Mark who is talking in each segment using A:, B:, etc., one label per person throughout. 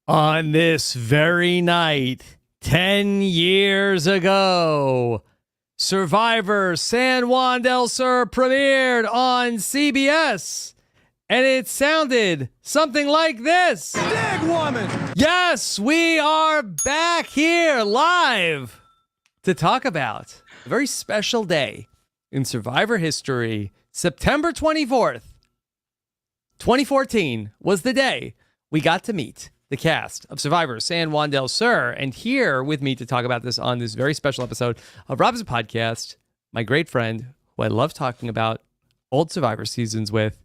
A: On this very night, 10 years ago, Survivor San Juan Del Sur premiered on CBS, and it sounded something like this.
B: Dig woman!
A: Yes, we are back here live to talk about a very special day in Survivor history. September 24th, 2014 was the day we got to meet the cast of Survivor San Juan Del Sur. And here with me to talk about this on this very special episode of Rob's Podcast, my great friend, who I love talking about old Survivor seasons with,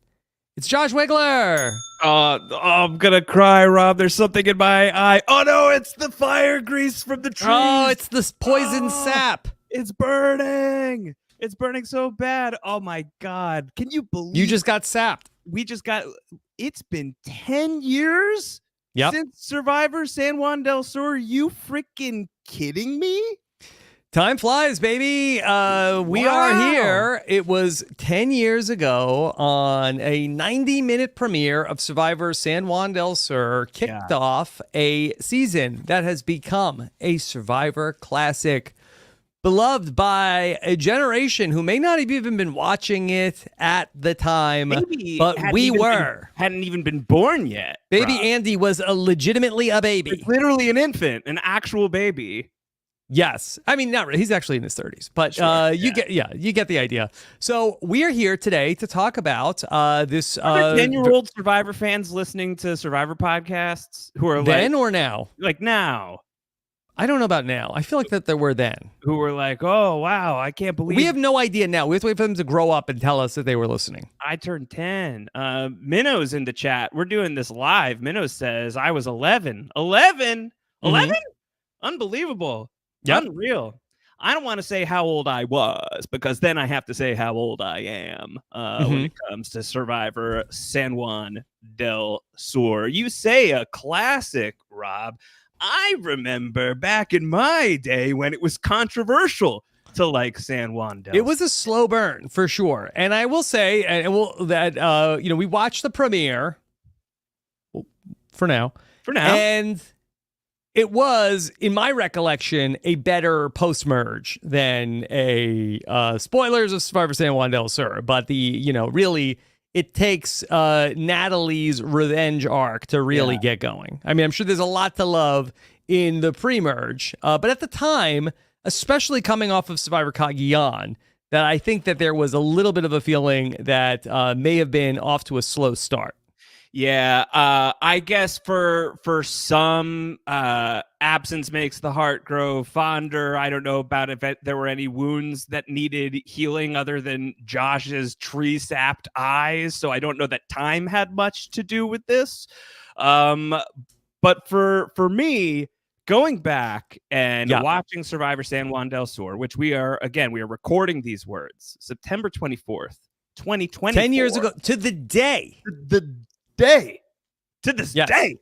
A: it's Josh Wigler.
B: I'm gonna cry, Rob. There's something in my eye. Oh no, it's the fire grease from the trees.
A: Oh, it's this poison sap.
B: It's burning. It's burning so bad. Oh my God. Can you believe
A: You just got sapped.
B: It's been 10 years
A: Yep.
B: since Survivor San Juan Del Sur. You freaking kidding me?
A: Time flies, baby. We are here. It was 10 years ago on a 90-minute premiere of Survivor San Juan Del Sur, kicked off a season that has become a Survivor classic, beloved by a generation who may not have even been watching it at the time, but we were.
B: Hadn't even been born yet.
A: Baby
B: Rob.
A: Andy was legitimately a baby.
B: It's literally an infant, an actual baby.
A: Yes. I mean, not really. He's actually in his 30s, but
B: Sure,
A: you get the idea. So we're here today to talk about this.
B: 10-year-old Survivor fans listening to Survivor podcasts who are
A: then or now?
B: like now,
A: I don't know about now. I feel like that there were then.
B: who were like, oh, wow, I can't believe
A: We have no idea now. We have to wait for them to grow up and tell us that they were listening.
B: I turned 10. Minnow's in the chat. We're doing this live. Minnow says I was 11. 11? 11? Unbelievable.
A: Yep.
B: Unreal. I don't want to say how old I was because then I have to say how old I am when it comes to Survivor San Juan Del Sur. You say a classic, Rob. I remember back in my day when it was controversial to like San Juan Del Sur.
A: It was a slow burn for sure. And I will say we watched the premiere for now. And it was, in my recollection, a better post-merge than a spoilers of Survivor San Juan Del Sur. But really, it takes Natalie's revenge arc to really get going. I mean, I'm sure there's a lot to love in the pre-merge. But at the time, especially coming off of Survivor Cagayan, that I think that there was a little bit of a feeling that may have been off to a slow start.
B: Yeah, I guess for some, absence makes the heart grow fonder. I don't know about if there were any wounds that needed healing other than Josh's tree-sapped eyes, so I don't know that time had much to do with this. But for me, going back and watching Survivor San Juan Del Sur, which we are recording these words, September 24th, 2020.
A: 10 years ago, to the day.
B: To this day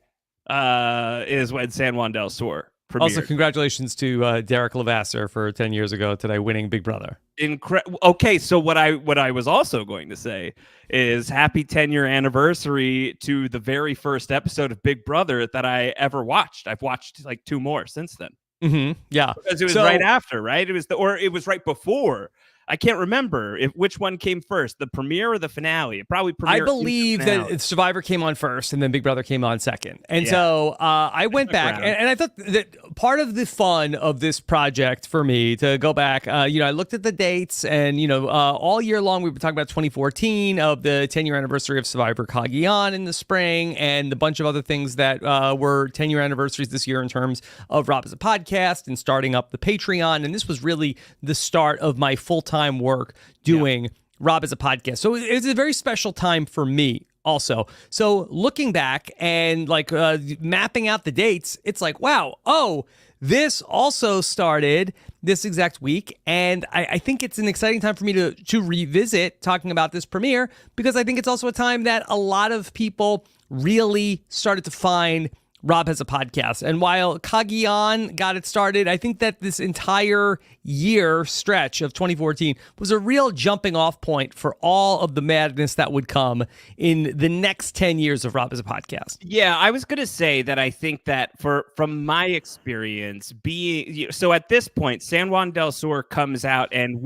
B: is when San Juan Del Sur premiered.
A: Also, congratulations to Derek Levasseur for 10 years ago today winning Big Brother.
B: Okay, so what I was also going to say is happy 10-year anniversary to the very first episode of Big Brother that I ever watched. I've watched like 2 more since then.
A: Yeah,
B: because it was right after, right? It was right before. I can't remember which one came first, the premiere or the finale. It probably premiered.
A: I believe that Survivor came on first and then Big Brother came on second. And so I went back and I thought that part of the fun of this project for me to go back, I looked at the dates and, all year long we've been talking about 2014 of the 10-year anniversary of Survivor Cagayan in the spring and a bunch of other things that were 10-year anniversaries this year in terms of Rob as a podcast and starting up the Patreon. And this was really the start of my full-time work doing Rob as a podcast. So it's a very special time for me also. So looking back and mapping out the dates, it's like, wow, this also started this exact week. And I think it's an exciting time for me to revisit talking about this premiere because I think it's also a time that a lot of people really started to find Rob has a podcast. And while Kagiyan got it started, I think that this entire year stretch of 2014 was a real jumping off point for all of the madness that would come in the next 10 years of Rob has a podcast.
B: Yeah, I was going to say that I think that from my experience so at this point, San Juan del Sur comes out, and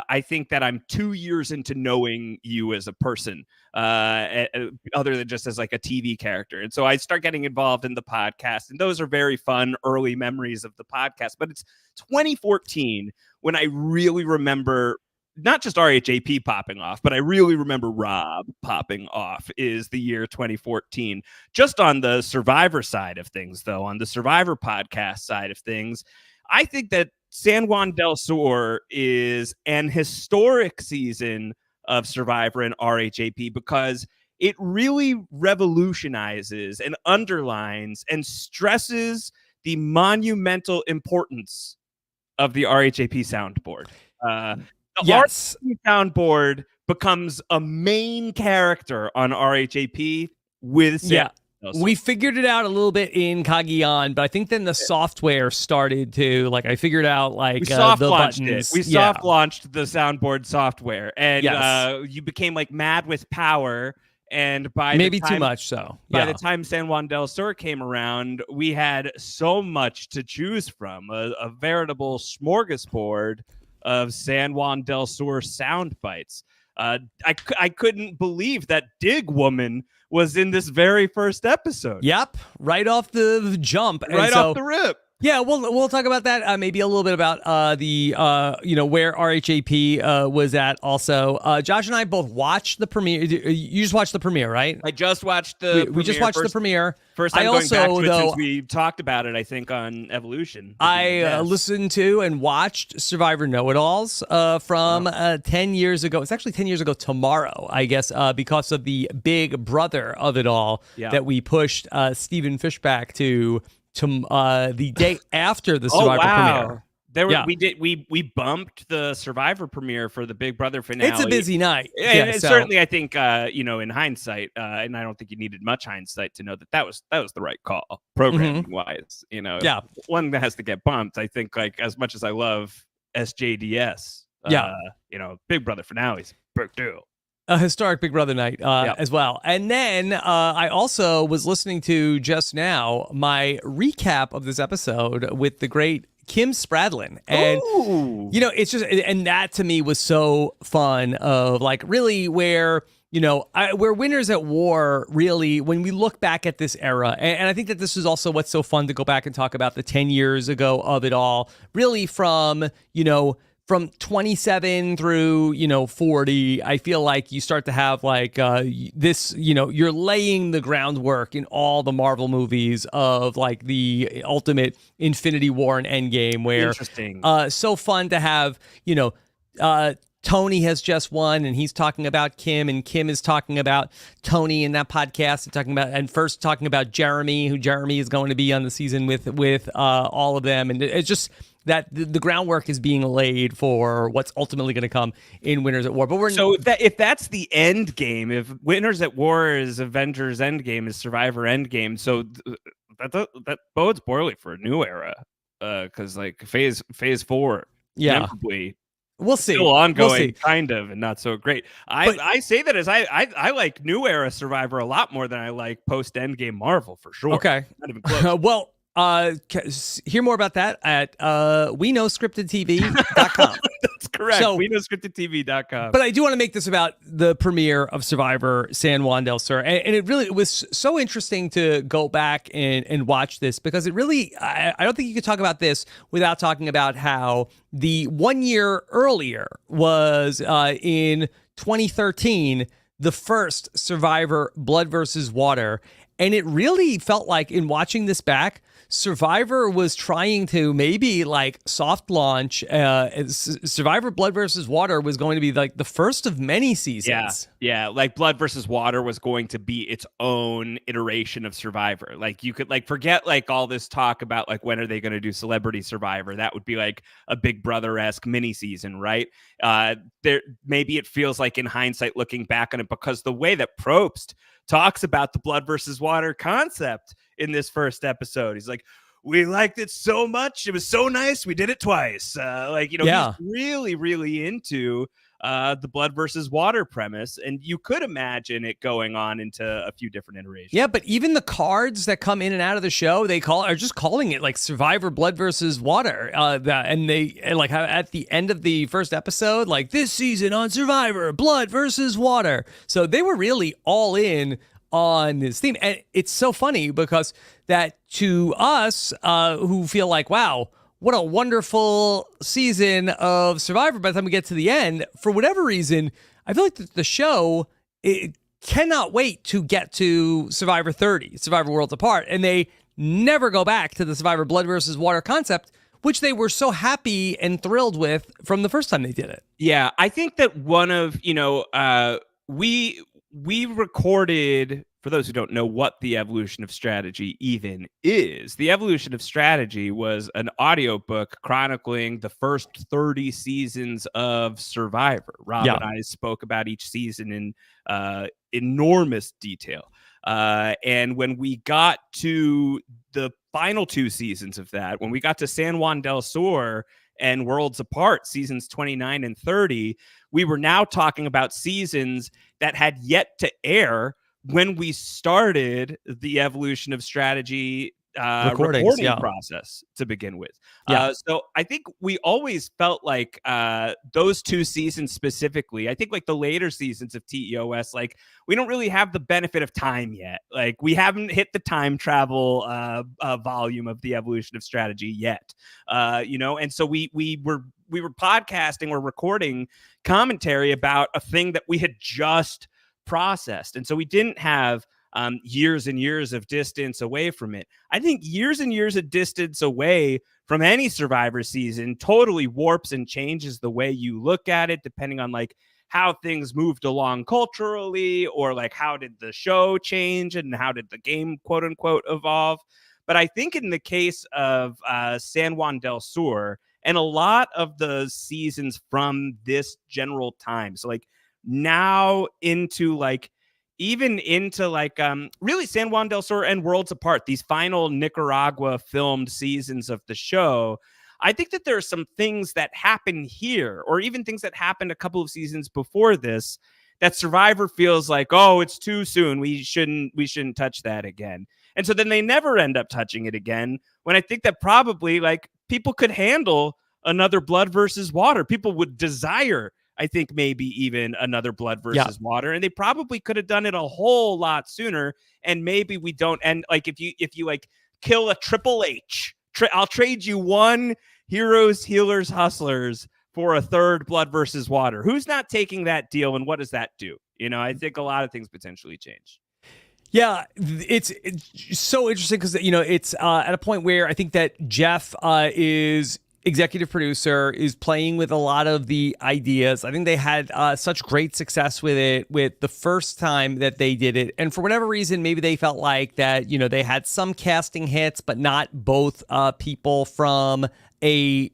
B: I think that I'm 2 years into knowing you as a person, other than just as like a TV character. And so I start getting involved in the podcast, and those are very fun early memories of the podcast. But it's 2014 when I really remember not just RHAP popping off, but I really remember Rob popping off is the year 2014. Just on the Survivor side of things, though, on the Survivor podcast side of things, I think that San Juan del Sur is an historic season of Survivor and RHAP because it really revolutionizes and underlines and stresses the monumental importance of the RHAP soundboard. The
A: Yes.
B: RHAP soundboard becomes a main character on RHAP with San Juan del Sur.
A: We figured it out a little bit in Kagiyan, but I think then the software started to, like, I figured out, like,
B: We soft
A: the
B: launched
A: buttons.
B: it. We soft launched the soundboard software, and you became like mad with power. And by
A: maybe
B: the time,
A: too much, so
B: by the time San Juan del Sur came around, we had so much to choose from, a veritable smorgasbord of San Juan del Sur sound bites. I couldn't believe that Dig Woman was in this very first episode.
A: Yep, right off the jump,
B: right off the rip.
A: Yeah, we'll talk about that. Maybe a little bit about the where RHAP was at. Also, Josh and I both watched the premiere. You just watched the premiere, right?
B: I just watched the.
A: We just watched the premiere.
B: First time going back to it since we talked about it, I think, on Evolution.
A: I listened to and watched Survivor Know-It-Alls from 10 years ago. It's actually 10 years ago tomorrow, I guess, because of the big brother of it all that we pushed Stephen Fishback to the day after the Survivor premiere.
B: We bumped the Survivor premiere for the Big Brother finale.
A: It's a busy night.
B: And certainly, I think in hindsight, and I don't think you needed much hindsight to know that was the right call, programming wise. One that has to get bumped. I think, like, as much as I love SJDS, Big Brother finale's big deal.
A: A historic Big Brother night as well. And then I also was listening to just now my recap of this episode with the great Kim Spradlin. And, it's just, and that to me was so fun of, like, really where, where Winners at War really, when we look back at this era, and I think that this is also what's so fun to go back and talk about the 10 years ago of it all, really from 27 through, 40, I feel like you start to have like this, you're laying the groundwork in all the Marvel movies of like the ultimate Infinity War and Endgame, where
B: interesting.
A: So fun to have, Tony has just won and he's talking about Kim, and Kim is talking about Tony in that podcast, and first talking about Jeremy, who Jeremy is going to be on the season with all of them. And it's just that the groundwork is being laid for what's ultimately going to come in Winners at War. But
B: if that's the end game, if Winners at War is Avengers Endgame, is Survivor Endgame, so that bodes poorly for a new era, because like phase 4, inevitably,
A: we'll see,
B: still ongoing, kind of, and not so great. I say that as I like new era Survivor a lot more than I like post Endgame Marvel, for sure.
A: Okay,
B: not even close.
A: Well. Hear more about that at weknowscriptedtv.com.
B: That's correct. So, weknowscriptedtv.com.
A: But I do want to make this about the premiere of Survivor San Juan del Sur. And it was so interesting to go back and watch this, because it really, I don't think you could talk about this without talking about how the 1 year earlier was in 2013, the first Survivor Blood versus Water. And it really felt like, in watching this back, Survivor was trying to maybe like soft launch. Survivor Blood versus Water was going to be like the first of many seasons.
B: Yeah, like Blood versus Water was going to be its own iteration of Survivor. Like you could like forget like all this talk about like when are they going to do Celebrity Survivor. That would be like a Big Brother-esque mini season, right? There maybe it feels like in hindsight looking back on it, because the way that Probst talks about the blood versus water concept in this first episode. He's like, we liked it so much. It was so nice. We did it twice. He's really, really into the blood versus water premise. And you could imagine it going on into a few different iterations.
A: Yeah, but even the cards that come in and out of the show, are just calling it like Survivor Blood versus Water. And they like at the end of the first episode, like this season on Survivor, Blood versus Water. So they were really all in on this theme. And it's so funny because that to us who feel like, wow, what a wonderful season of Survivor by the time we get to the end, for whatever reason, I feel like the show, it cannot wait to get to Survivor 30, Survivor Worlds Apart, and they never go back to the Survivor Blood versus Water concept, which they were so happy and thrilled with from the first time they did it.
B: Yeah, I think that one of, we recorded, for those who don't know what the Evolution of Strategy even is, the Evolution of Strategy was an audiobook chronicling the first 30 seasons of Survivor. Rob and I spoke about each season in enormous detail. And when we got to the final 2 seasons of that, when we got to San Juan Del Sur and Worlds Apart, seasons 29 and 30, we were now talking about seasons that had yet to air when we started the Evolution of Strategy recording process to begin with. So I think we always felt like those 2 seasons specifically, I think like the later seasons of TEOS, like we don't really have the benefit of time yet. Like we haven't hit the time travel volume of the Evolution of Strategy yet. And so we were podcasting or recording commentary about a thing that we had just processed. And so we didn't have years and years of distance away from it. I think years and years of distance away from any Survivor season totally warps and changes the way you look at it, depending on like how things moved along culturally, or like how did the show change and how did the game, quote unquote, evolve. But I think in the case of San Juan Del Sur and a lot of the seasons from this general time, so like now into like even into like really San Juan Del Sur and Worlds Apart, these final Nicaragua filmed seasons of the show, I think that there are some things that happen here, or even things that happened a couple of seasons before this, that Survivor feels like, oh, it's too soon. We shouldn't touch that again. And so then they never end up touching it again, when I think that probably like people could handle another blood versus water. People would desire, I think, maybe even another blood versus water, and they probably could have done it a whole lot sooner. And maybe we don't. And like if you like kill a Triple H, I'll trade you 1 Heroes, Healers, Hustlers for a 3rd blood versus water. Who's not taking that deal, and what does that do? I think a lot of things potentially change.
A: Yeah, it's so interesting because it's at a point where I think that Jeff is executive producer, is playing with a lot of the ideas. I think they had such great success with it with the first time that they did it. And for whatever reason, maybe they felt like that, they had some casting hits, but not both people from a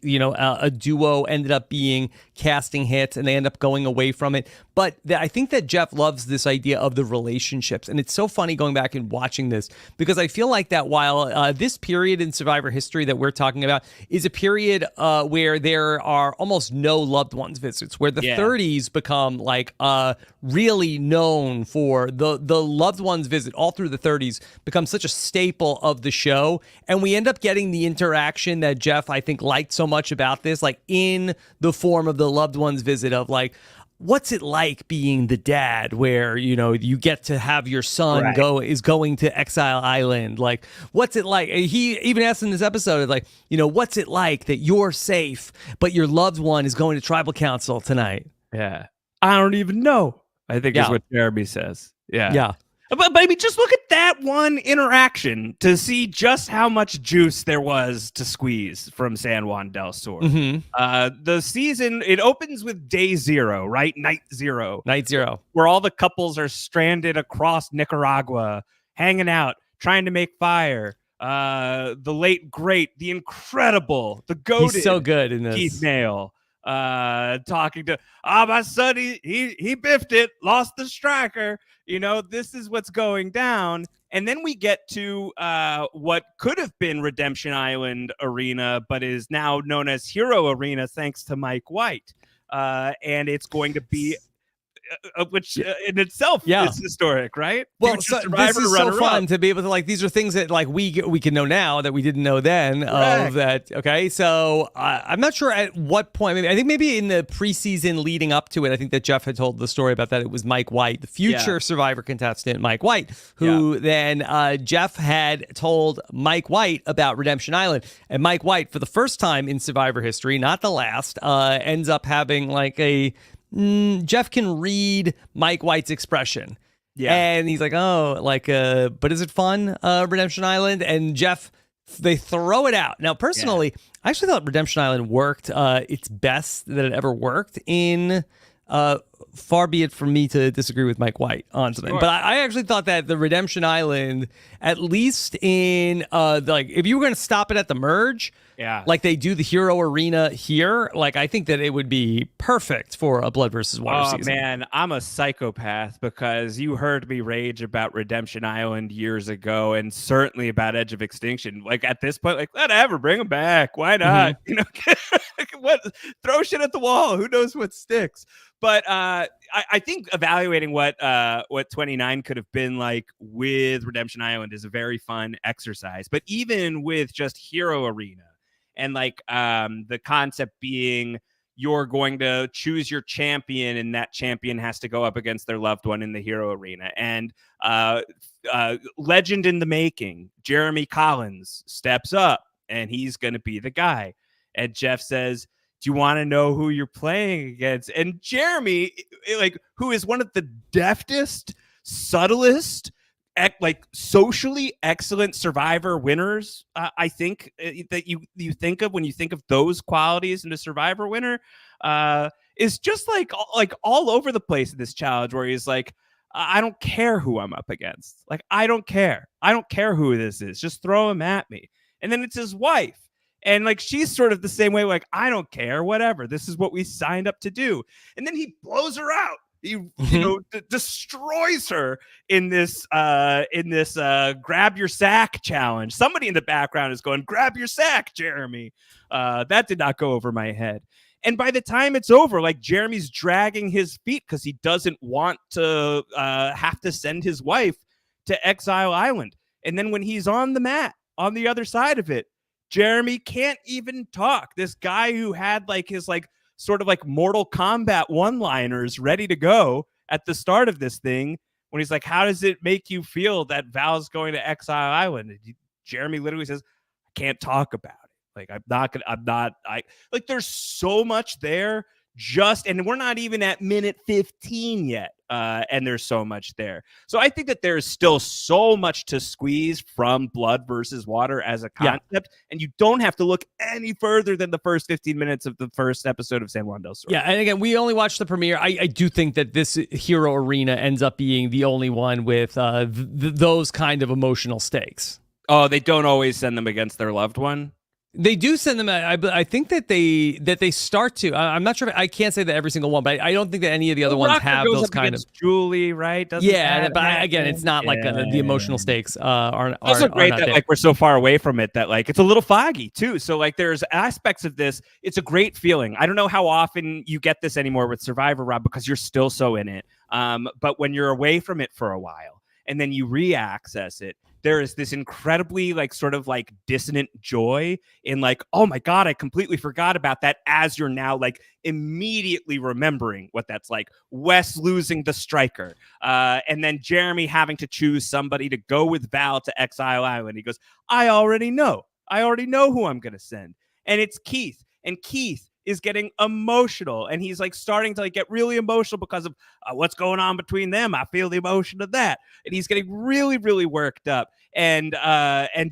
A: duo ended up being casting hits, and they end up going away from it. But I think that Jeff loves this idea of the relationships, and it's so funny going back and watching this, because I feel like that while this period in Survivor history that we're talking about is a period where there are almost no loved ones visits, where the 30s become like really known for the loved ones visit all through the 30s, becomes such a staple of the show, and we end up getting the interaction that Jeff, I think, liked so much about this, like in the form of the loved ones visit of like, what's it like being the dad where, you get to have your son going to Exile Island? Like, what's it like? He even asked in this episode, like, what's it like that you're safe, but your loved one is going to tribal council tonight?
B: Yeah. I don't even know, I think is what Jeremy says. Yeah.
A: Yeah.
B: But baby, just look at that one interaction to see just how much juice there was to squeeze from San Juan Del Sur.
A: Mm-hmm.
B: The season, it opens with day 0, right? Night zero, where all the couples are stranded across Nicaragua, hanging out, trying to make fire. The late great, the incredible, the goated,
A: he's so good in this,
B: Keith Nale. talking to my son, he biffed it, lost the striker. This is what's going down. And then we get to what could have been Redemption Island Arena, but is now known as Hero Arena, thanks to Mike White. And it's going to be, which in itself is historic, right?
A: Well, so this is so fun to be able to these are things that we can know now that we didn't know then. Of that. Okay, so I'm not sure at what point. I think maybe in the preseason leading up to it, I think that Jeff had told the story about that. It was Mike White, the future Survivor contestant, Mike White, who then Jeff had told Mike White about Redemption Island, and Mike White, for the first time in Survivor history, not the last, ends up having Jeff can read Mike White's expression. Yeah. And he's like, but is it fun, Redemption Island? And Jeff, they throw it out. Now, personally, I actually thought Redemption Island worked its best that it ever worked in. Far be it from me to disagree with Mike White on something, but I actually thought that the Redemption Island, at least in if you were going to stop it at the merge, like they do the Hero Arena here, I think that it would be perfect for a Blood versus Water season.
B: Oh man, I'm a psychopath because you heard me rage about Redemption Island years ago, and certainly about Edge of Extinction. At this point, whatever, bring them back. Why not? What? Throw shit at the wall. Who knows what sticks? But I think evaluating what 29 could have been like with Redemption Island is a very fun exercise. But even with just Hero Arena and the concept being you're going to choose your champion and that champion has to go up against their loved one in the Hero Arena. And legend in the making, Jeremy Collins steps up and he's going to be the guy. And Jeff says, do you want to know who you're playing against? And Jeremy, who is one of the deftest, subtlest, socially excellent Survivor winners, I think that you think of when you think of those qualities in a Survivor winner, is just all over the place in this challenge where he's like, I don't care who I'm up against. I don't care. I don't care who this is. Just throw him at me. And then it's his wife. And she's sort of the same way, I don't care, whatever. This is what we signed up to do. And then he blows her out. He, destroys her in this grab your sack challenge. Somebody in the background is going, grab your sack, Jeremy. That did not go over my head. And by the time it's over, Jeremy's dragging his feet because he doesn't want to have to send his wife to Exile Island. And then when he's on the mat, on the other side of it, Jeremy can't even talk. This guy who had his sort of Mortal Kombat one-liners ready to go at the start of this thing, when he's like, how does it make you feel that Val's going to Exile Island? And Jeremy literally says, I can't talk about it. There's so much there and we're not even at minute 15 yet. And there's so much there. So I think that there's still so much to squeeze from Blood versus Water as a concept. And you don't have to look any further than the first 15 minutes of the first episode of San Juan Del Sur.
A: Yeah. And again, we only watched the premiere. I do think that this Hero Arena ends up being the only one with those kind of emotional stakes.
B: Oh, they don't always send them against their loved one?
A: They do send them. I think that they start to. I'm not sure. I can't say that every single one, but I don't think that any of the other ones have those kind of.
B: Julie, right?
A: But again, it's not the emotional stakes aren't.
B: Also great that we're so far away from it that it's a little foggy too. So there's aspects of this. It's a great feeling. I don't know how often you get this anymore with Survivor, Rob, because you're still so in it. But when you're away from it for a while and then you re-access it, there is this incredibly dissonant joy in oh my God, I completely forgot about that, as you're now immediately remembering what that's like. Wes losing the striker. And then Jeremy having to choose somebody to go with Val to Exile Island. He goes, I already know who I'm going to send. And it's Keith. And Keith is getting emotional, and he's starting to get really emotional because of what's going on between them. I feel the emotion of that, and he's getting really, really worked up. And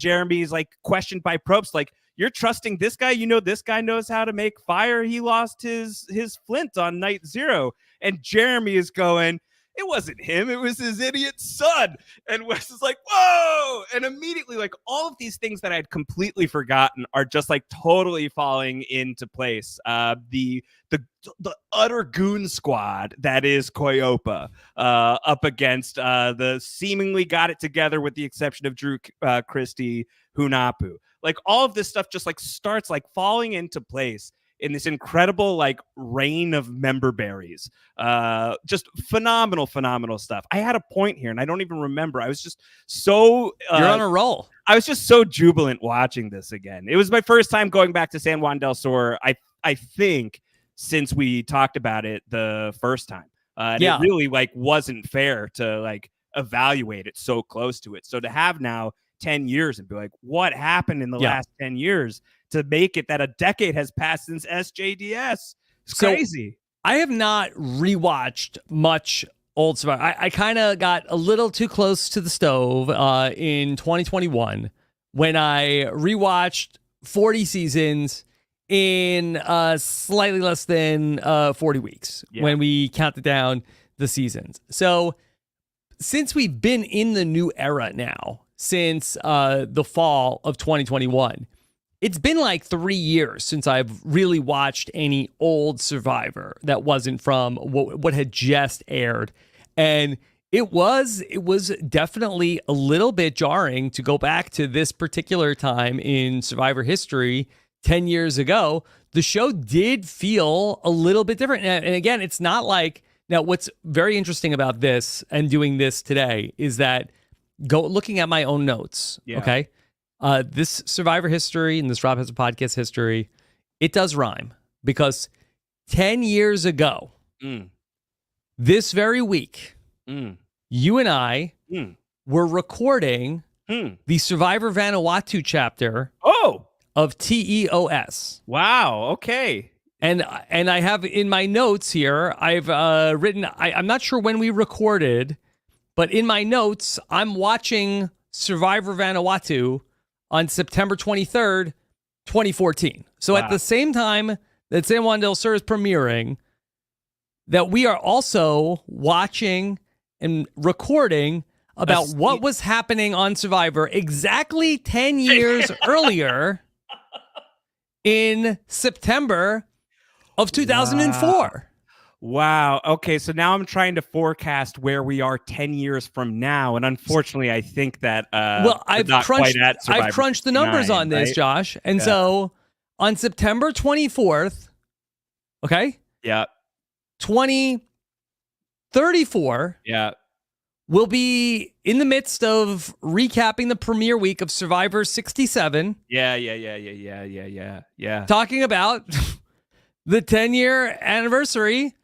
B: Jeremy's questioned by Probst, you're trusting this guy? This guy knows how to make fire. He lost his flint on night 0, and Jeremy is going, it wasn't him, it was his idiot son. And Wes is like, whoa! and immediately, like, all of these things that I had completely forgotten are just like totally falling into place. The utter goon squad that is Koyopa, up against the seemingly got it together, with the exception of Drew Christie, Hunapu. Like, all of this stuff just like starts like falling into place in this incredible like rain of member berries. Just phenomenal stuff. I had a point here and I don't even remember. I was just so
A: you're on a roll.
B: I was just so jubilant watching this again. It was my first time going back to San Juan del Sur, I think, since we talked about it the first time. And it really like wasn't fair to like evaluate it so close to it. So to have now 10 years and be like, what happened in the last 10 years to make it that a decade has passed since SJDS? It's crazy.
A: I have not rewatched much old Survivor. I kind of got a little too close to the stove in 2021 when I rewatched 40 seasons in slightly less than 40 weeks when we counted down the seasons. So since we've been in the new era now, since the fall of 2021, it's been like 3 years since I've really watched any old Survivor that wasn't from what had just aired. And it was definitely a little bit jarring to go back to this particular time in Survivor history 10 years ago. The show did feel a little bit different. And again, it's not like, now what's very interesting about this and doing this today is that looking at my own notes, okay? This Survivor history and this Rob Has a Podcast history, it does rhyme, because 10 years ago, this very week, you and I were recording the Survivor Vanuatu chapter of TEOS.
B: Wow, okay.
A: And I have in my notes here, I've written, I'm not sure when we recorded, but in my notes, I'm watching Survivor Vanuatu on September 23rd, 2014. So at the same time that San Juan del Sur is premiering, that we are also watching and recording about what was happening on Survivor exactly 10 years earlier in September of 2004.
B: Wow. Okay, so now I'm trying to forecast where we are 10 years from now, and unfortunately, I think that
A: I've crunched the numbers on this, right? Josh, and so on September 24th, okay, 2034, we'll be in the midst of recapping the premiere week of Survivor 67.
B: Yeah.
A: Talking about the 10-year anniversary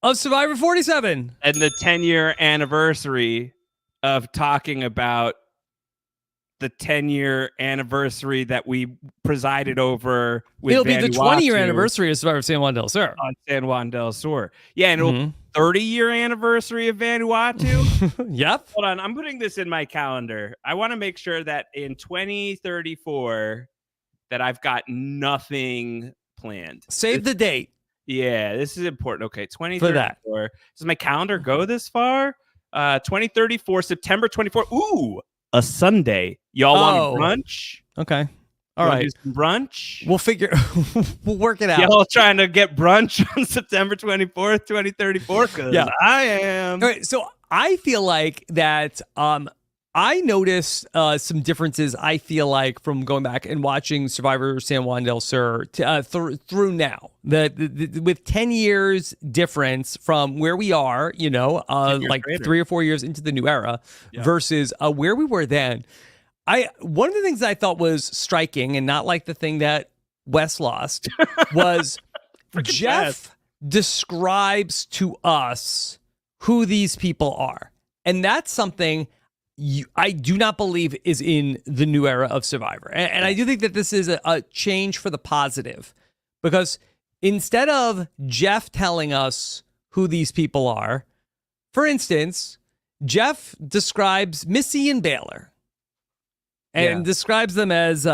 A: of Survivor 47.
B: And the 10-year anniversary of talking about the 10-year anniversary that we presided over with
A: It'll be the 20-year anniversary of Survivor San Juan del Sur.
B: On San Juan del Sur. Yeah, and it'll 30-year anniversary of Vanuatu.
A: Yep.
B: Hold on, I'm putting this in my calendar. I want to make sure that in 2034 that I've got nothing planned.
A: Save the date.
B: Yeah, this is important. Okay, 2034. Does my calendar go this far? 2034, September 24. Ooh, a Sunday. Y'all want brunch?
A: Okay. All right.
B: Do some brunch?
A: We'll work it out.
B: Y'all trying to get brunch on September 24th, 2034? Because I am.
A: All right, so I feel like that I noticed some differences, I feel like, from going back and watching Survivor San Juan del Sur through now. With 10 years difference from where we are, like later. 3 or 4 years into the new era versus where we were then. One of the things I thought was striking, and not like the thing that Wes lost, was Jeff describes to us who these people are. And that's something I do not believe is in the new era of Survivor. And I do think that this is a change for the positive, because instead of Jeff telling us who these people are, for instance, Jeff describes Missy and Baylor and describes them as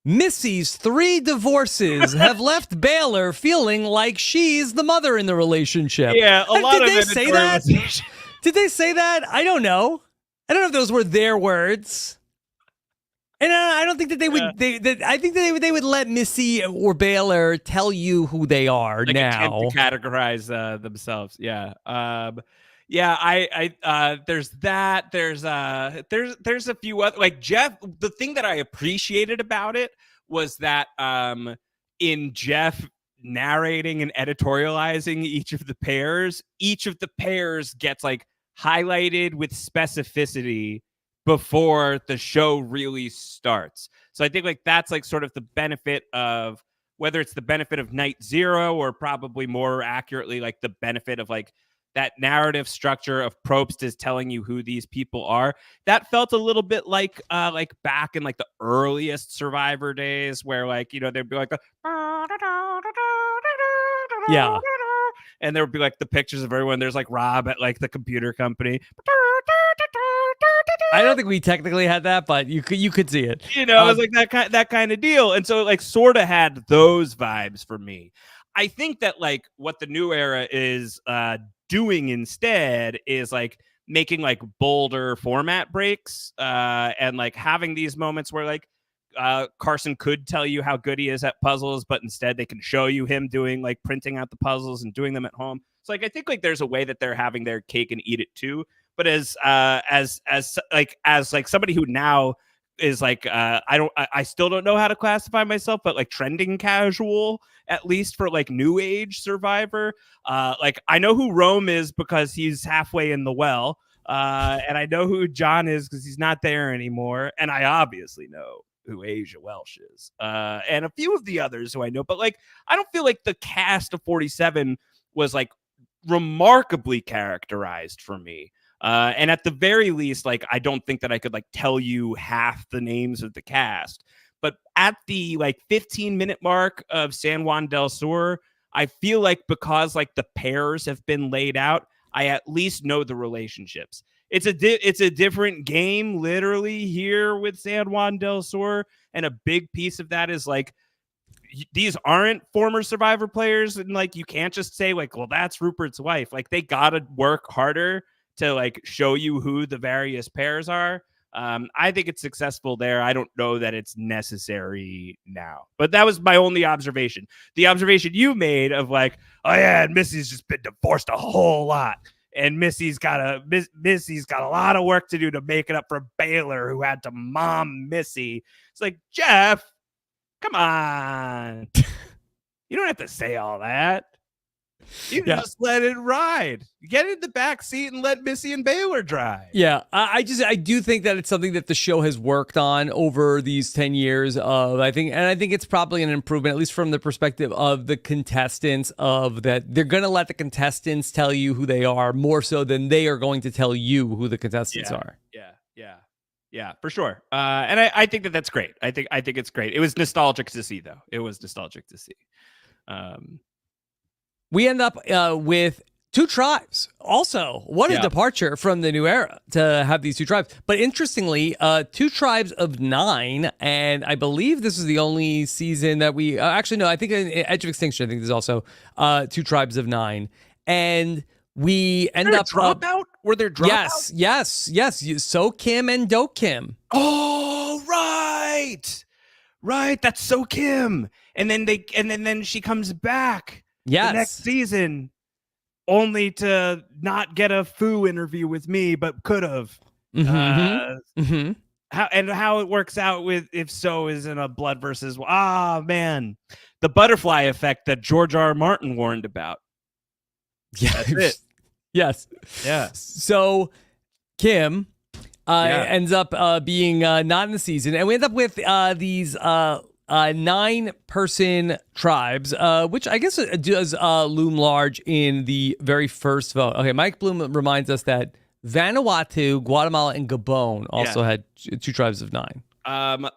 A: Missy's 3 divorces have left Baylor feeling like she's the mother in the relationship.
B: Yeah, a lot of
A: Did they say that? Did they say that? I don't know. I don't know if those were their words. And I don't think that they would. I think that they would let Missy or Baylor tell you who they are
B: like
A: now.
B: Attempt to categorize themselves. Yeah. There's that. There's a few other, like Jeff. The thing that I appreciated about it was that in Jeff narrating and editorializing each of the pairs gets like highlighted with specificity before the show really starts. So I think like that's like sort of the benefit of, whether it's the benefit of night zero or probably more accurately like the benefit of like that narrative structure of Probst is telling you who these people are. That felt a little bit like back in like the earliest Survivor days where like, you know, there'd be like
A: Yeah.
B: And there would be like the pictures of everyone. There's like Rob at like the computer company.
A: I don't think we technically had that, but you could see it.
B: You know, it was like that kind of deal. And so it like sort of had those vibes for me. I think that like what the new era is doing instead is like making like bolder format breaks and like having these moments where like Carson could tell you how good he is at puzzles, but instead they can show you him doing like printing out the puzzles and doing them at home. So like I think like there's a way that they're having their cake and eat it too. But as somebody who now is like I still don't know how to classify myself, but like trending casual, at least for like new age Survivor. Like I know who Rome is because he's halfway in the well, and I know who John is because he's not there anymore, and I obviously know who Asia Welsh is, and a few of the others who I know. But like I don't feel like the cast of 47 was like remarkably characterized for me. And at the very least, like, I don't think that I could like tell you half the names of the cast, but at the like 15-minute mark of San Juan del Sur, I feel like because like the pairs have been laid out, I at least know the relationships. It's a different game literally here with San Juan del Sur. And a big piece of that is like, these aren't former Survivor players. And like, you can't just say like, well, that's Rupert's wife. Like they got to work harder to like show you who the various pairs are. I think it's successful there. I don't know that it's necessary now, but that was my only observation. The observation you made of like, oh yeah, and Missy's just been divorced a whole lot, and Missy's got a lot of work to do to make it up for Baylor, who had to mom Missy. It's like, Jeff, come on, you don't have to say all that. You can just let it ride. Get in the back seat and let Missy and Baylor drive.
A: Yeah, I do think that it's something that the show has worked on over these 10 years of, I think it's probably an improvement, at least from the perspective of the contestants, of that they're going to let the contestants tell you who they are more so than they are going to tell you who the contestants are.
B: Yeah, for sure. And I think that that's great. I think it's great. It was nostalgic to see, though. It was nostalgic to see.
A: We end up with two tribes. Also, what a departure from the new era to have these two tribes. But interestingly, two tribes of 9, and I believe this is the only season that we actually no. I think in Edge of Extinction, I think there's also two tribes of 9, and we end up
B: dropout. Were there dropouts?
A: Yes. So Kim and Do Kim.
B: Oh, right. That's So Kim, and then she comes back.
A: Yes.
B: The next season, only to not get a Foo interview with me, but could have. How it works out with if So is in a blood versus man, the butterfly effect that George R. R. Martin warned about.
A: Yeah,
B: that's it.
A: Yes.
B: Yeah.
A: So Kim ends up being not in the season, and we end up with these 9-person tribes, which I guess does loom large in the very first vote. Okay, Mike Bloom reminds us that Vanuatu, Guatemala, and Gabon also had two tribes of 9.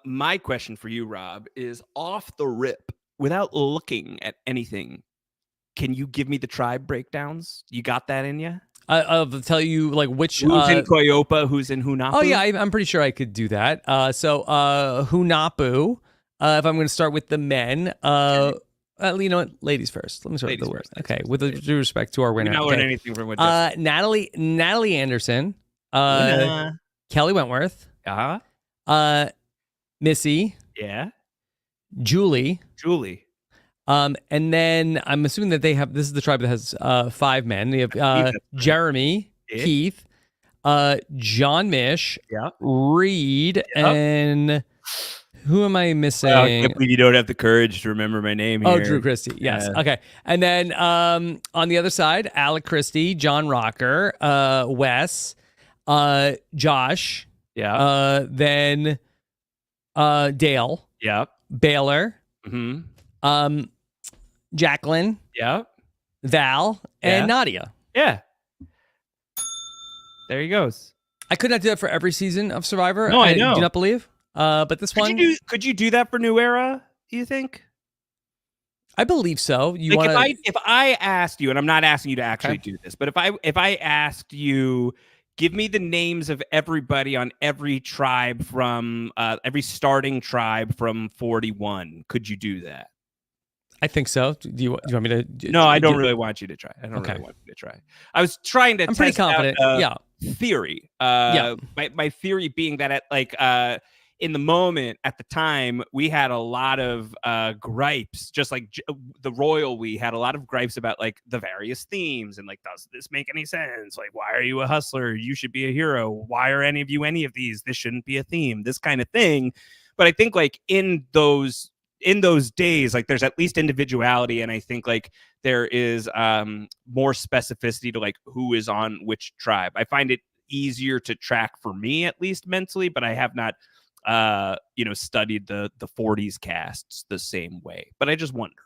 B: My question for you, Rob, is off the rip, without looking at anything, can you give me the tribe breakdowns? You got that in you?
A: I'll tell you like which
B: who's in Koyopa, who's in Hunapu.
A: Oh yeah, I'm pretty sure I could do that. So Hunapu. If I'm going to start with the men, you know what? Ladies first. Let me start with the worst. Okay, with due respect to our winner.
B: We're not learning anything from what
A: Natalie Anderson, Kelly Wentworth, Missy, Julie, and then I'm assuming that they have. This is the tribe that has 5 men. They have Jeremy, Keith, John Mish, Reed, and who am I missing?
B: I can't believe you don't have the courage to remember my name here.
A: Oh, Drew Christie. Yes. Okay. And then on the other side, Alec Christie, John Rocker, Wes, Josh. Then Dale. Baylor. Jacqueline. Val and Nadia.
B: There he goes.
A: I could not do that for every season of Survivor.
B: No, I know.
A: I do not believe. But this one,
B: could you do that for New Era? Do you think?
A: I believe so.
B: If I asked you, and I'm not asking you to actually do this, but if I asked you, give me the names of everybody on every tribe from every starting tribe from 41, could you do that?
A: I think so. Do you want me to?
B: No, I don't really want you to try. I don't really want you to try. I was trying to. I'm
A: pretty confident.
B: Theory. My theory being that in the moment at the time, we had a lot of gripes, just like the Royal. We had a lot of gripes about like the various themes and like, does this make any sense? Like, why are you a hustler? You should be a hero. Why are any of you any of these? This shouldn't be a theme. This kind of thing. But I think like in those days, like there's at least individuality, and I think like there is more specificity to like who is on which tribe. I find it easier to track for me, at least mentally, but I have not studied the 40s casts the same way. But I just wonder.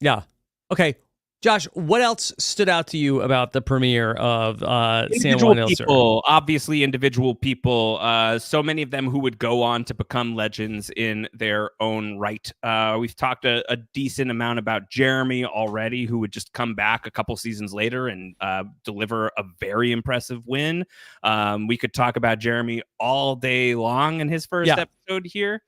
A: Yeah. Okay. Josh, what else stood out to you about the premiere of San Juan Del Sur?
B: Obviously, individual people. So many of them who would go on to become legends in their own right. We've talked a decent amount about Jeremy already, who would just come back a couple seasons later and deliver a very impressive win. We could talk about Jeremy all day long in his first episode here.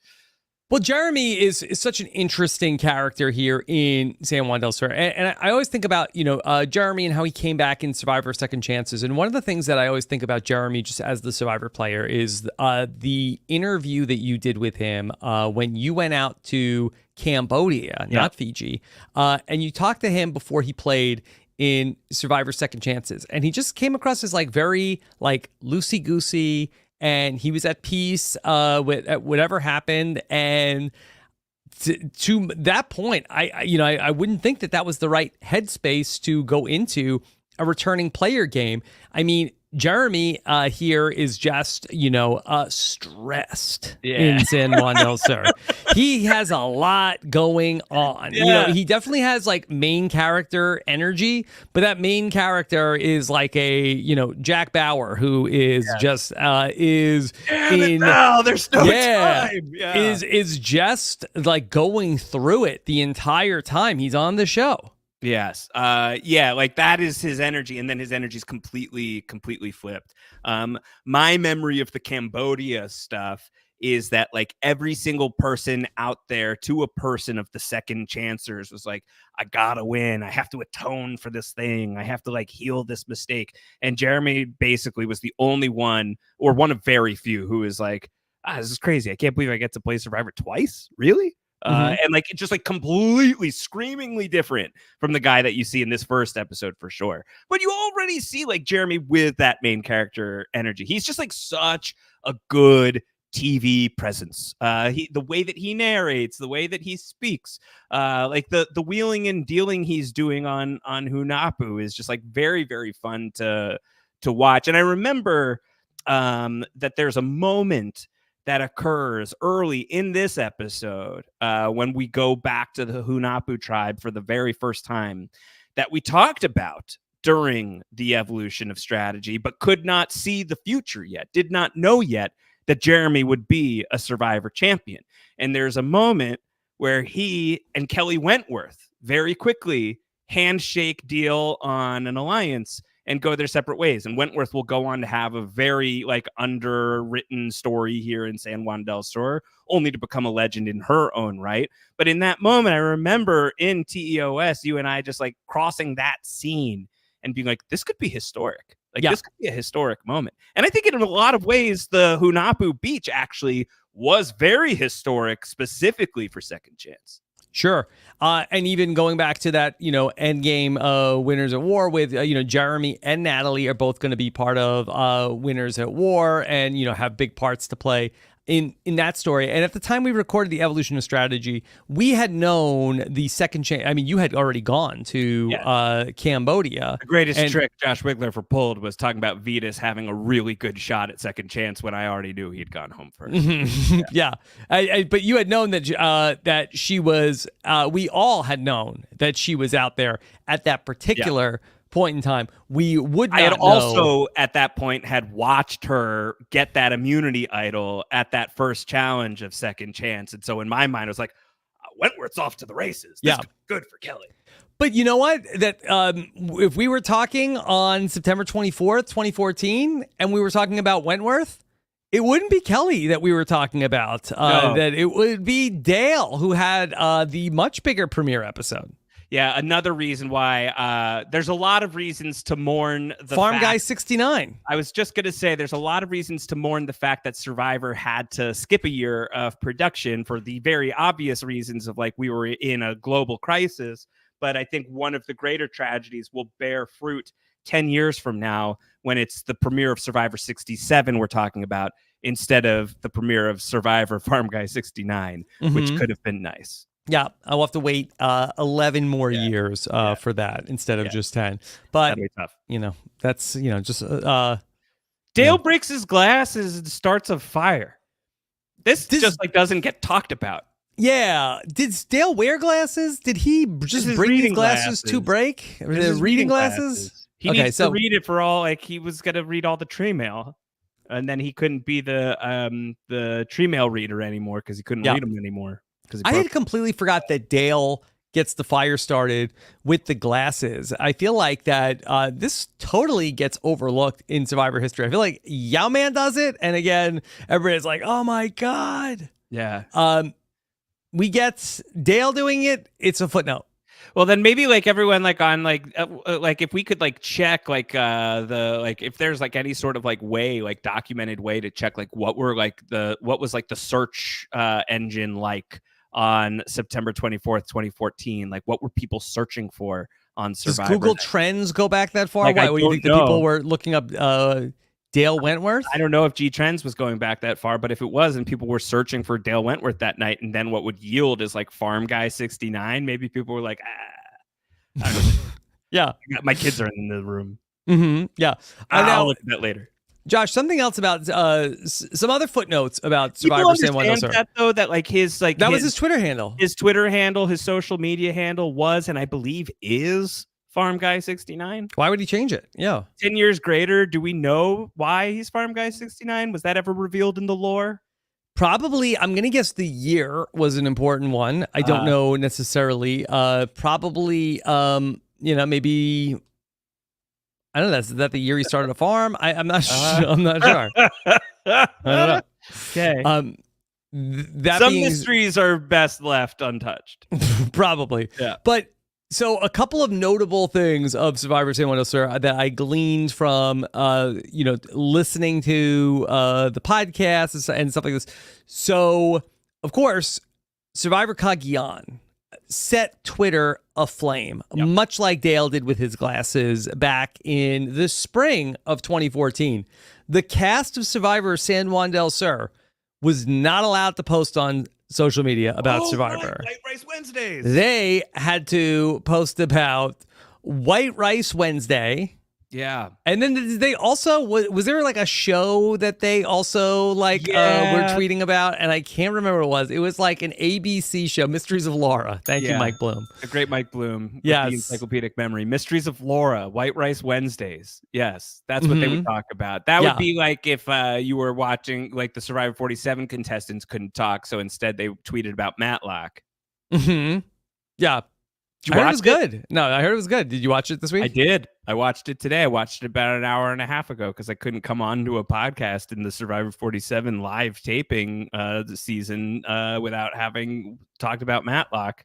A: Well, Jeremy is such an interesting character here in San Juan Del Sur. And I always think about, Jeremy and how he came back in Survivor Second Chances. And one of the things that I always think about Jeremy just as the Survivor player is the interview that you did with him when you went out to Cambodia, not Fiji. And you talked to him before he played in Survivor Second Chances. And he just came across as like very like loosey-goosey, and he was at peace with whatever happened. And to that point, I wouldn't think that was the right headspace to go into a returning player game. I mean, Jeremy here is just, stressed in San Juan del Sur. He has a lot going on. He definitely has like main character energy, but that main character is like a, Jack Bauer, who is just there's no time. Is just like going through it the entire time he's on the show.
B: Yes. Like that is his energy, and then his energy is completely flipped. My memory of the Cambodia stuff is that like every single person out there to a person of the second chancers was like, I gotta win. I have to atone for this thing. I have to like heal this mistake. And Jeremy basically was the only one, or one of very few, who is like, this is crazy. I can't believe I get to play Survivor twice. Really? And like just like completely screamingly different from the guy that you see in this first episode for sure. But you already see like Jeremy with that main character energy. He's just like such a good TV presence. The way that he narrates, the way that he speaks, like the wheeling and dealing he's doing on Hunahpu is just like very, very fun to watch. And I remember that there's a moment that occurs early in this episode when we go back to the Hunahpu tribe for the very first time that we talked about during the evolution of strategy, but could not see the future yet, did not know yet that Jeremy would be a Survivor champion. And there's a moment where he and Kelly Wentworth very quickly handshake deal on an alliance and go their separate ways. And Wentworth will go on to have a very like underwritten story here in San Juan del Sur, only to become a legend in her own right. But in that moment, I remember in TEOS, you and I just like crossing that scene and being like, this could be historic. Like, this could be a historic moment. And I think in a lot of ways, the Hunahpu Beach actually was very historic, specifically for Second Chance.
A: Sure. And even going back to that, end game Winners at War with, Jeremy and Natalie are both going to be part of Winners at War and, have big parts to play in that story. And at the time we recorded the Evolution of Strategy, we had known the Second Chance. I mean, you had already gone to Cambodia.
B: The greatest trick Josh Wigler pulled was talking about Vetus having a really good shot at Second Chance when I already knew he'd gone home first.
A: Yeah. But you had known that that she was, we all had known that she was out there at that particular point in time. We would not
B: also at that point had watched her get that immunity idol at that first challenge of Second Chance. And so in my mind, I was like, Wentworth's off to the races. This could be good for Kelly.
A: But you know what? That if we were talking on September 24th, 2014, and we were talking about Wentworth, it wouldn't be Kelly that we were talking about.
B: No.
A: That it would be Dale, who had the much bigger premiere episode.
B: Yeah, another reason why there's a lot of reasons to mourn the
A: Farm Guy 69.
B: I was just going to say there's a lot of reasons to mourn the fact that Survivor had to skip a year of production for the very obvious reasons of we were in a global crisis. But I think one of the greater tragedies will bear fruit 10 years from now when it's the premiere of Survivor 67 we're talking about instead of the premiere of Survivor Farm Guy 69, which could have been nice.
A: Yeah, I'll have to wait 11 more years for that instead of just 10. But,
B: that'd be tough.
A: That's, just...
B: Dale breaks his glasses and starts a fire. This just doesn't get talked about.
A: Yeah. Did Dale wear glasses? Did he just bring his glasses to break? Were they reading glasses?
B: He needs to read it for all, he was going to read all the tree mail. And then he couldn't be the tree mail reader anymore because he couldn't read them anymore.
A: I had completely forgot that Dale gets the fire started with the glasses. I feel like that this totally gets overlooked in Survivor history. I feel like Yao-Man does it. And again, everybody's like, oh my God.
B: Yeah.
A: We get Dale doing it. It's a footnote.
B: Well, then maybe everyone on if we could check if there's any sort of way documented way to check what were what was the search engine on September 24th, 2014, what were people searching for on Survivor?
A: Does Google Trends go back that far? Why would you think that people were looking up Dale Wentworth?
B: I don't know if G Trends was going back that far, but if it was and people were searching for Dale Wentworth that night, and then what would yield is Farm Guy 69, maybe people were like, I don't know.
A: Yeah.
B: My kids are in the room.
A: Yeah.
B: I'll look at that later.
A: Josh, something else about some other footnotes about Survivor San Juan Del Sur.
B: That though, that his that
A: was his Twitter handle.
B: His Twitter handle, his social media handle was, and I believe is Farm Guy 69.
A: Why would he change it? Yeah.
B: 10 years greater. Do we know why he's Farm Guy 69? Was that ever revealed in the lore?
A: Probably. I'm going to guess the year was an important one. I don't know necessarily. Probably, maybe. I don't know. Is that the year he started a farm? I'm not sure. I'm not sure. I don't know.
B: Okay. Some mysteries are best left untouched.
A: Probably.
B: Yeah.
A: But so a couple of notable things of Survivor San Juan Del Sur that I gleaned from, listening to the podcast and stuff like this. So, of course, Survivor Cagayan set Twitter aflame, much like Dale did with his glasses back in the spring of 2014. The cast of Survivor San Juan Del Sur was not allowed to post on social media about Survivor.
B: White Rice Wednesdays.
A: They had to post about White Rice Wednesday.
B: Yeah.
A: And then they also, was there a show that they also were tweeting about? And I can't remember what it was. It was an ABC show, Mysteries of Laura. Thank you, Mike Bloom.
B: The great Mike Bloom.
A: Yes.
B: The encyclopedic memory. Mysteries of Laura, White Rice Wednesdays. Yes. That's what they would talk about. That would be if you were watching the Survivor 47 contestants couldn't talk. So instead they tweeted about Matlock.
A: Yeah. I heard it was good. No, I heard it was good. Did you watch it this week?
B: I did. I watched it today. I watched it about an hour and a half ago because I couldn't come on to a podcast in the Survivor 47 live taping season without having talked about Matlock.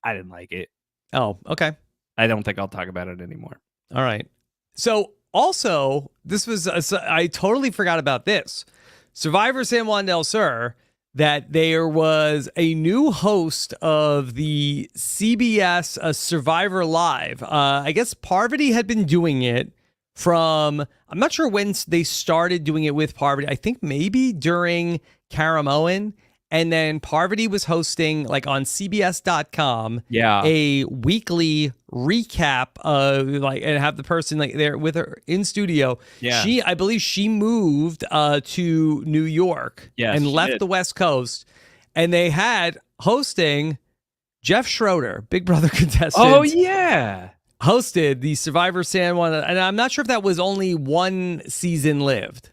B: I didn't like it.
A: Oh, okay.
B: I don't think I'll talk about it anymore.
A: All right. So also, this was I totally forgot about this. Survivor San Juan Del Sur, that there was a new host of the CBS Survivor Live. I guess Parvati had been doing it from, I'm not sure when they started doing it with Parvati. I think maybe during Karamoan. And then Parvati was hosting, like, on CBS.com, a weekly recap of, like, and have the person, like, there with her in studio.
B: Yeah.
A: I believe she moved to New York and left the West Coast. And they had hosting Jeff Schroeder, Big Brother contestant.
B: Oh, yeah.
A: Hosted the Survivor San Juan. And I'm not sure if that was only one season lived.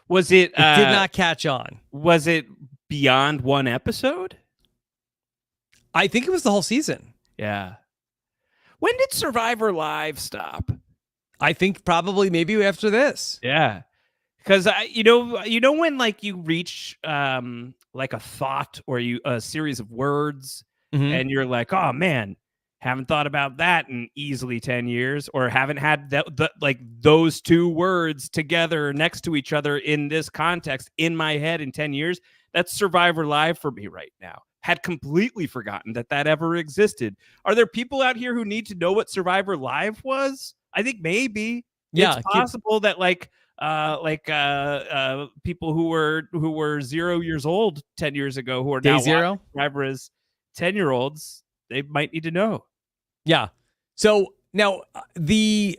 B: Was it?
A: It did not catch on.
B: Was it beyond one episode?
A: I think it was the whole season.
B: Yeah. When did Survivor Live stop?
A: I think probably maybe after this.
B: Yeah. Because you know when, like, you reach like a thought or a series of words, and you're like, oh man, haven't thought about that in easily 10 years, or haven't had like those two words together next to each other in this context in my head in 10 years. That's Survivor Live for me right now. Had completely forgotten that ever existed. Are there people out here who need to know what Survivor Live was? I think maybe. Yeah, it's possible that people who were 0 years old 10 years ago who are now watching Survivor as 10-year-olds, they might need to know.
A: Yeah. So now the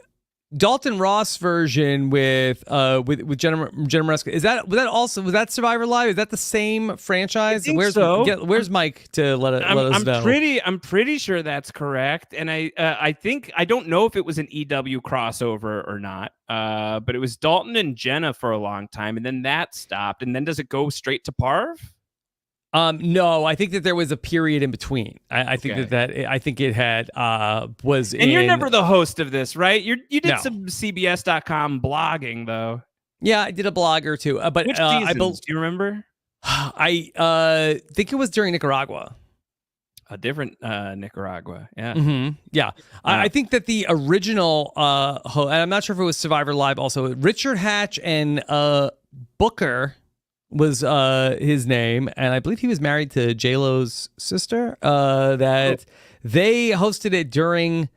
A: Dalton Ross version with Jenna Maresca, was that Survivor Live? Is that the same franchise? Where's Mike to let us know?
B: I'm pretty sure that's correct, and I think, I don't know if it was an EW crossover or not, but it was Dalton and Jenna for a long time, and then that stopped. And then does it go straight to Parv?
A: No, I think that there was a period in between. I think I think it had was. And
B: you're never the host of this, right? You did some CBS.com blogging though.
A: Yeah, I did a blog or two. But
B: which seasons? Do you remember?
A: I think it was during Nicaragua.
B: A different Nicaragua, yeah.
A: Mm-hmm. Yeah. I think that the original, and I'm not sure if it was Survivor Live also, Richard Hatch and Booker was his name, and I believe he was married to J-Lo's sister, they hosted it during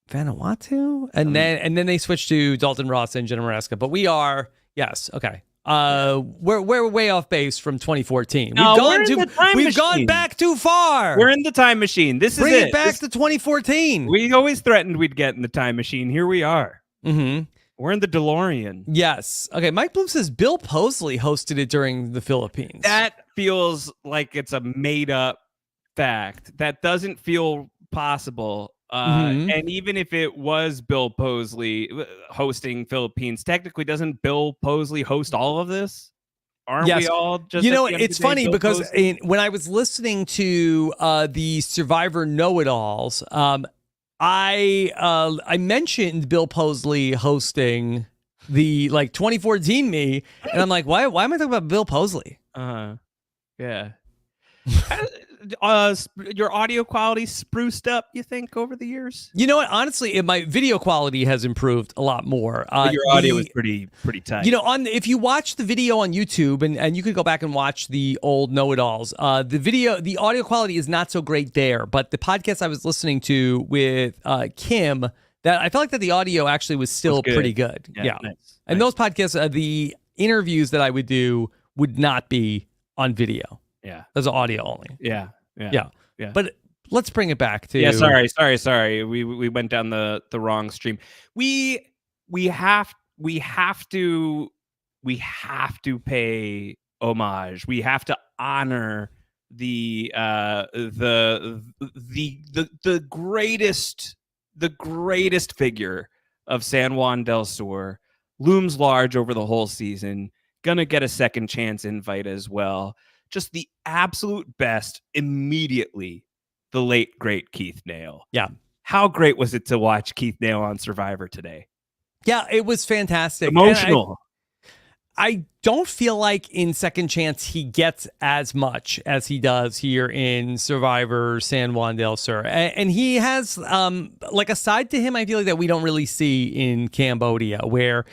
A: Vanuatu, and then they switched to Dalton Ross and Jenna Maresca. But we are, yes, okay. We're way off base from 2014. We've gone back too far.
B: We're in the time machine. Bring
A: it back to 2014.
B: We always threatened we'd get in the time machine. Here we are.
A: Mm-hmm.
B: We're in the DeLorean.
A: Yes. Okay. Mike Bloom says Bill Posley hosted it during the Philippines.
B: That feels like it's a made up fact. That doesn't feel possible. And even if it was Bill Posley hosting Philippines, technically doesn't Bill Posley host all of this? Aren't we all just...
A: it's funny because when I was listening to the Survivor Know-It-Alls, I mentioned Bill Posley hosting the 2014 me, and I'm like, why am I talking about Bill Posley?
B: Yeah. Your audio quality spruced up, you think, over the years?
A: You know what? Honestly, my video quality has improved a lot more.
B: Your audio is pretty tight.
A: If you watch the video on YouTube, and you could go back and watch the old Know-It-Alls, the audio quality is not so great there. But the podcast I was listening to with Kim, that I felt like that the audio actually was still pretty good. Yeah. Nice. And those podcasts, the interviews that I would do would not be on video.
B: Yeah.
A: Those are audio only.
B: Yeah.
A: But let's bring it back to...
B: Yeah, sorry. We went down the wrong stream. We have to pay homage. We have to honor the greatest figure of San Juan del Sur. Looms large over the whole season. Gonna get a second chance invite as well. Just the absolute best immediately, the late, great Keith Nale.
A: Yeah.
B: How great was it to watch Keith Nale on Survivor today?
A: Yeah, it was fantastic.
B: Emotional.
A: I don't feel like in Second Chance he gets as much as he does here in Survivor San Juan Del Sur. And he has like a side to him I feel like that we don't really see in Cambodia, where,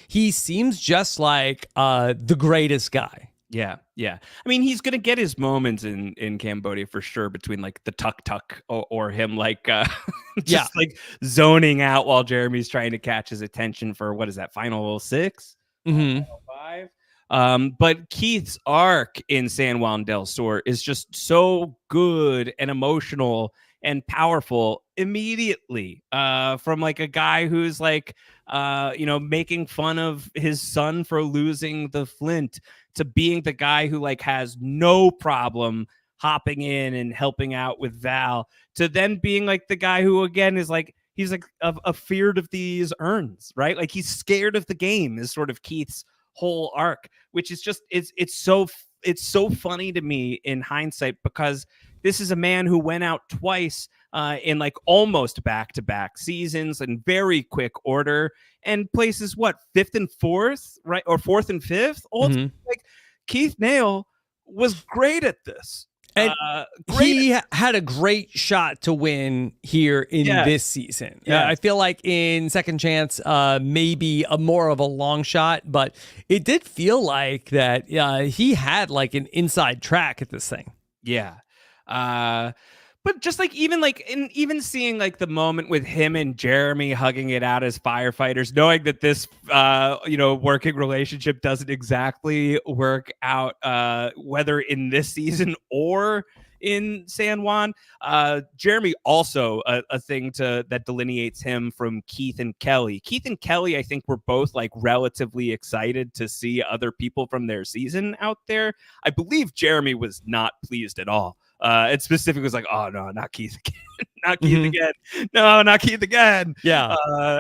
A: he seems just like the greatest guy.
B: Yeah. I mean, he's gonna get his moments in Cambodia for sure, between like the tuk or him like just like zoning out while Jeremy's trying to catch his attention for what is that, final 6? Final 5. But Keith's arc in San Juan del Sur is just so good and emotional and powerful immediately, from like a guy who's like making fun of his son for losing the flint, to being the guy who like has no problem hopping in and helping out with Val, to then being like the guy who again is like, he's like afeared of these urns, right? Like he's scared of the game is sort of Keith's whole arc, which is just it's so funny to me in hindsight, because this is a man who went out twice in like almost back-to-back seasons in very quick order, and places what, 5th and 4th, right, or 4th and 5th. Like Keith Nale was great at this.
A: And he had a great shot to win here in this season. I feel like in Second Chance, maybe more of a long shot, but it did feel like that he had like an inside track at this thing.
B: Yeah. But just like even seeing like the moment with him and Jeremy hugging it out as firefighters, knowing that this working relationship doesn't exactly work out, whether in this season or in San Juan. Jeremy also a thing that delineates him from Keith and Kelly. Keith and Kelly, I think, were both like relatively excited to see other people from their season out there. I believe Jeremy was not pleased at all. It specifically was like, oh no, not Keith again. Not Keith again. No, not Keith again.
A: Yeah.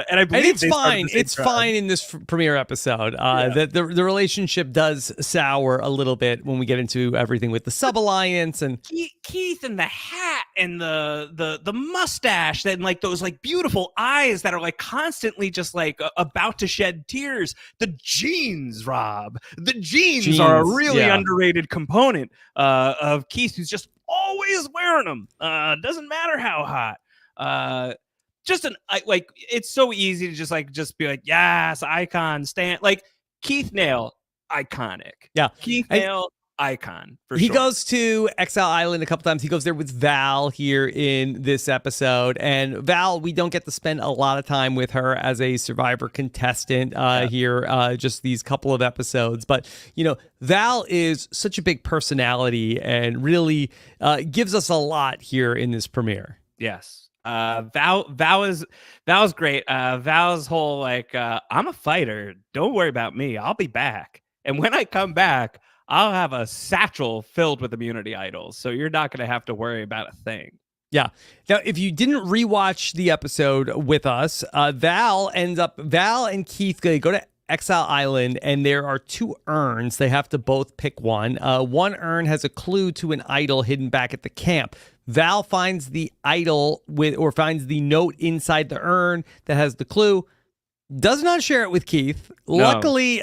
B: And I believe
A: it's fine. It's fine in this premiere episode. That the relationship does sour a little bit when we get into everything with the sub-alliance and
B: Keith and the hat and the mustache and like those like beautiful eyes that are like constantly just like about to shed tears. The jeans, Rob. The jeans are a really underrated component of Keith, who's just always wearing them. Doesn't matter how hot. It's so easy to just be like, yes, icon, stand. Like Keith Nale, iconic.
A: Yeah,
B: Keith Nale, icon.
A: He goes to Exile Island a couple times. He goes there with Val here in this episode, and Val, we don't get to spend a lot of time with her as a Survivor contestant here, just these couple of episodes. But Val is such a big personality and really gives us a lot here in this premiere.
B: Yes. Val's great. Val's whole like, I'm a fighter. Don't worry about me. I'll be back. And when I come back, I'll have a satchel filled with immunity idols. So you're not going to have to worry about a thing.
A: Yeah. Now, if you didn't rewatch the episode with us, Val and Keith go to Exile Island, and there are 2 urns. They have to both pick one. One urn has a clue to an idol hidden back at the camp. Val finds the idol finds the note inside the urn that has the clue. Does not share it with Keith. No. Luckily,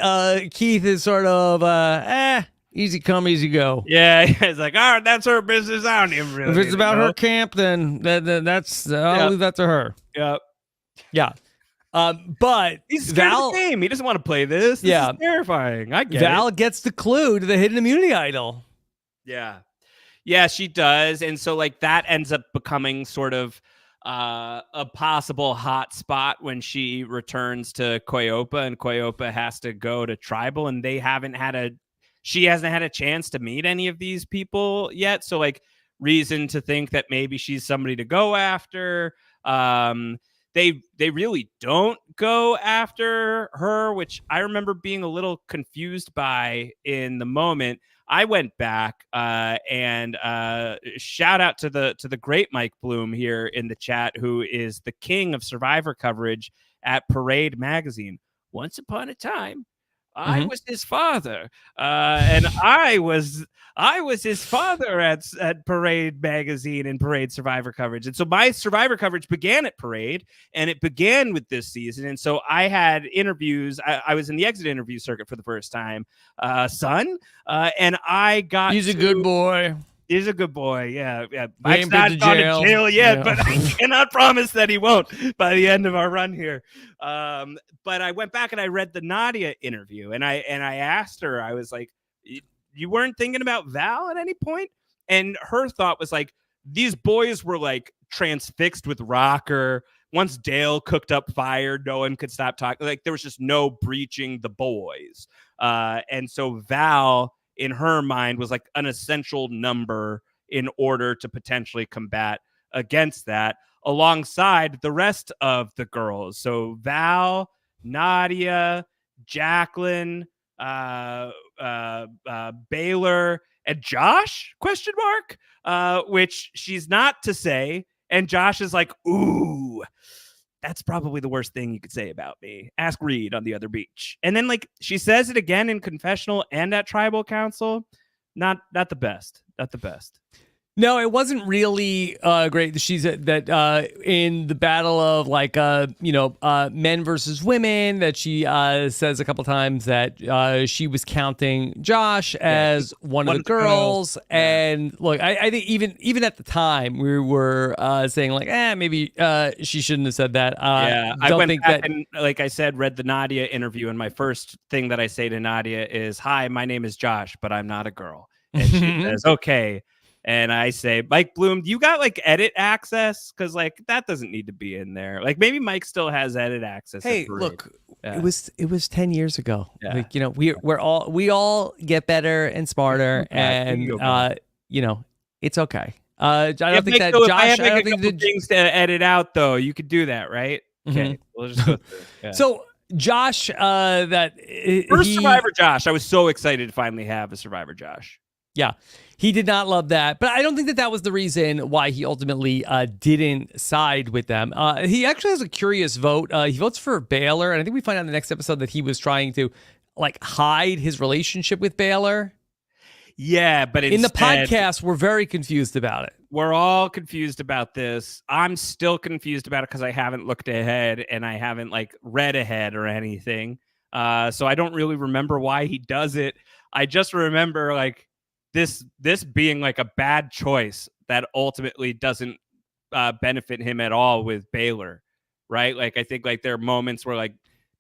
A: Keith is sort of easy come, easy go.
B: Yeah, he's like, all right, that's her business. I don't even really.
A: If it's about her camp, then that's I'll leave that to her.
B: Yep.
A: Yeah. But
B: he's scared of the game. He doesn't want to play this. This is terrifying. I get
A: Val gets the clue to the hidden immunity idol.
B: Yeah. Yeah, she does. And so like that ends up becoming sort of a possible hot spot when she returns to Coyopa, and Coyopa has to go to Tribal, and she hasn't had a chance to meet any of these people yet. So like reason to think that maybe she's somebody to go after. They really don't go after her, which I remember being a little confused by in the moment. I went back and shout out to the great Mike Bloom here in the chat, who is the king of Survivor coverage at Parade Magazine. Once upon a time, I was his father, and I was his father at Parade magazine and Parade Survivor coverage. And so my Survivor coverage began at Parade, and it began with this season. And so I had interviews. I was in the exit interview circuit for the first time, son, and I got.
A: He's a good boy.
B: He's a good boy. Yeah.
A: Mike's not gone to jail
B: yet, but I cannot promise that he won't by the end of our run here. But I went back and I read the Nadia interview, and I asked her, I was like, you weren't thinking about Val at any point? And her thought was like, these boys were like transfixed with rocker. Once Dale cooked up fire, no one could stop talking. Like there was just no breaching the boys. And so Val, in her mind, was like an essential number in order to potentially combat against that alongside the rest of the girls. So Val, Nadia, Jacqueline, Baylor, and Josh, ? Which she's not to say. And Josh is like, ooh, that's probably the worst thing you could say about me. Ask Reed on the other beach. And then like she says it again in confessional and at tribal council. Not the best. Not the best.
A: No, it wasn't really great. She's that in the battle of like men versus women, that she says a couple times that she was counting Josh as one of the girls. And look, I think even at the time we were saying like, maybe she shouldn't have said that.
B: I went back and, like I said, read the Nadia interview, and my first thing that I say to Nadia is, "Hi, my name is Josh, but I'm not a girl." And she says, "Okay." And I say, Mike Bloom, you got like edit access? Because like that doesn't need to be in there. Like maybe Mike still has edit access.
A: Hey, look, it was 10 years ago. Yeah. Like we all get better and smarter, and it's okay. I don't think that Josh. I have like a couple
B: things to edit out though. You could do that, right? Okay, we'll just go through. Yeah.
A: So Josh,
B: first Survivor Josh. I was so excited to finally have a Survivor Josh.
A: Yeah, he did not love that, but I don't think that was the reason why he ultimately didn't side with them. He actually has a curious vote. He votes for Baylor, and I think we find out in the next episode that he was trying to like hide his relationship with Baylor.
B: Yeah, but
A: in the podcast, we're very confused about it.
B: We're all confused about this. I'm still confused about it because I haven't looked ahead and I haven't like read ahead or anything. So I don't really remember why he does it. I just remember like this being like a bad choice that ultimately doesn't benefit him at all with Baylor, right? Like I think like there are moments where like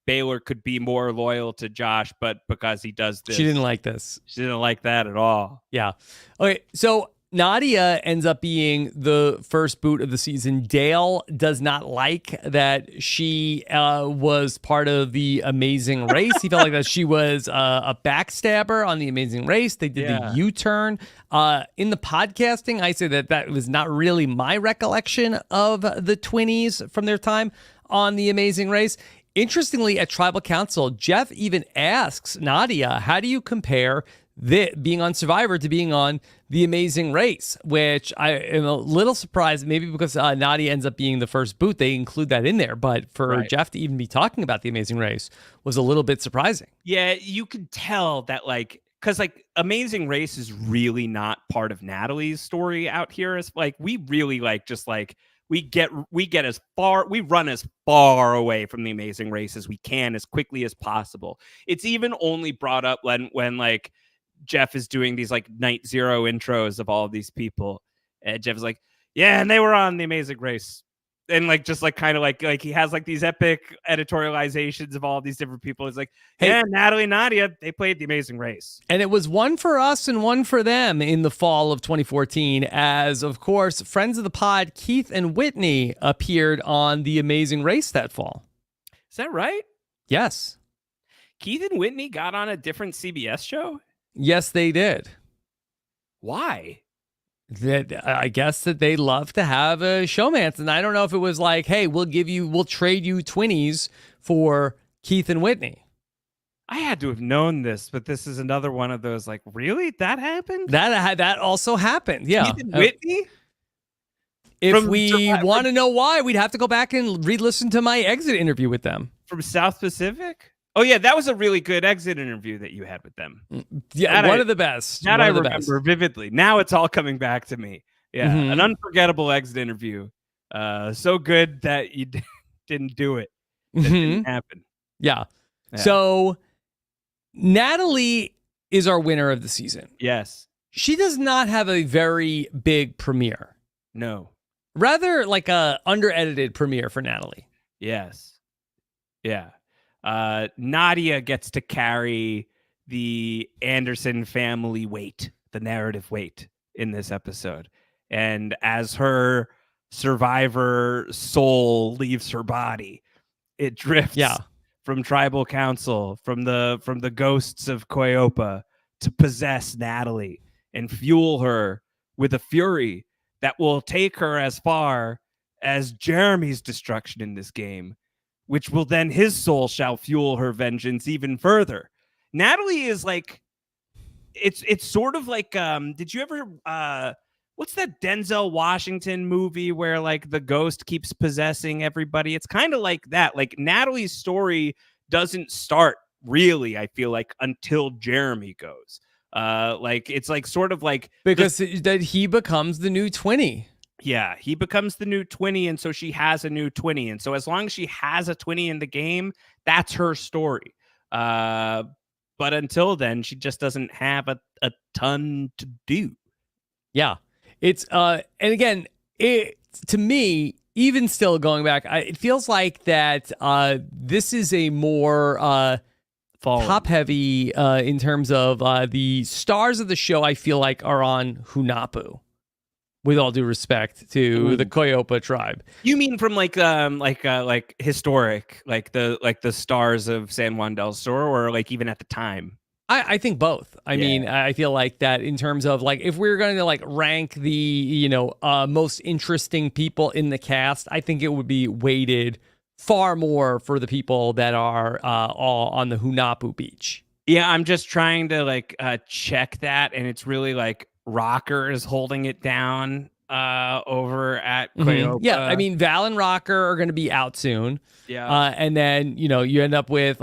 B: Baylor could be more loyal to Josh, but because he does this,
A: she didn't like this.
B: She didn't like that at all.
A: Yeah. Okay. So Nadia ends up being the first boot of the season. Dale does not like that she was part of the Amazing Race. He felt like that she was a backstabber on the Amazing Race. They did the U-turn. In the podcasting, I say that was not really my recollection of the twinnies from their time on the Amazing Race. Interestingly, at Tribal Council, Jeff even asks Nadia, how do you compare being on Survivor to being on The Amazing Race, which I am a little surprised, maybe because Nadia ends up being the first boot. They include that in there, but for Jeff to even be talking about The Amazing Race was a little bit surprising.
B: Yeah, you could tell that like, because like Amazing Race is really not part of Natalie's story out here. As like we really like just like we run as far away from The Amazing Race as we can as quickly as possible. It's even only brought up when like Jeff is doing these like night zero intros of all of these people. And Jeff is like, yeah, and they were on The Amazing Race. And like, just like kind of like he has like these epic editorializations of all of these different people. It's like, hey, yeah, Natalie, Nadia, they played The Amazing Race.
A: And it was one for us and one for them in the fall of 2014, as of course, friends of the pod, Keith and Whitney, appeared on The Amazing Race that fall.
B: Is that right?
A: Yes.
B: Keith and Whitney got on a different CBS show?
A: Yes, they did.
B: Why?
A: I guess that they love to have a showmance, and I don't know if it was like, hey, we'll trade you twinnies for Keith and Whitney.
B: I had to have known this, but this is another one of those like, really? That happened?
A: That also happened. Yeah.
B: Keith and Whitney?
A: If we want to know why, we'd have to go back and re-listen to my exit interview with them.
B: From South Pacific? Oh yeah, that was a really good exit interview that you had with them.
A: Yeah,
B: That
A: one of the best.
B: That
A: one
B: I
A: of the
B: remember
A: best.
B: vividly. Now it's all coming back to me. Yeah, an unforgettable exit interview. So good that you didn't do it. That didn't happen.
A: Yeah.
B: Yeah.
A: So Natalie is our winner of the season.
B: Yes.
A: She does not have a very big premiere.
B: No.
A: Rather like a under-edited premiere for Natalie.
B: Yes. Yeah. Nadia gets to carry the Anderson family weight, the narrative weight in this episode. And as her survivor soul leaves her body, it drifts from tribal council, from the ghosts of Koyopa to possess Natalie and fuel her with a fury that will take her as far as Jeremy's destruction in this game, which will then his soul shall fuel her vengeance even further. Natalie is like, it's sort of like, did you ever, what's that Denzel Washington movie where like the ghost keeps possessing everybody? It's kind of like that. Like Natalie's story doesn't start really, I feel like, until Jeremy goes. Like it's like sort of like
A: because that he becomes the new 20.
B: Yeah, he becomes the new 20, and so she has a new 20. And so as long as she has a 20 in the game, that's her story. But until then, she just doesn't have a ton to do.
A: Yeah. It's and again, to me, even still going back, it feels like that this is a more top heavy in terms of the stars of the show. I feel like are on Hunahpu. With all due respect to the Koyopa tribe.
B: You mean from like historic, like the stars of San Juan Del Sur, or like even at the time?
A: I think both. I mean, I feel like that in terms of like if we're going to like rank the most interesting people in the cast, I think it would be weighted far more for the people that are all on the Hunahpu beach.
B: Yeah, I'm just trying to like check that, and it's really like Rocker is holding it down over at Koyopa.
A: Yeah, I mean Val and Rocker are going to be out soon.
B: Yeah,
A: and then you end up with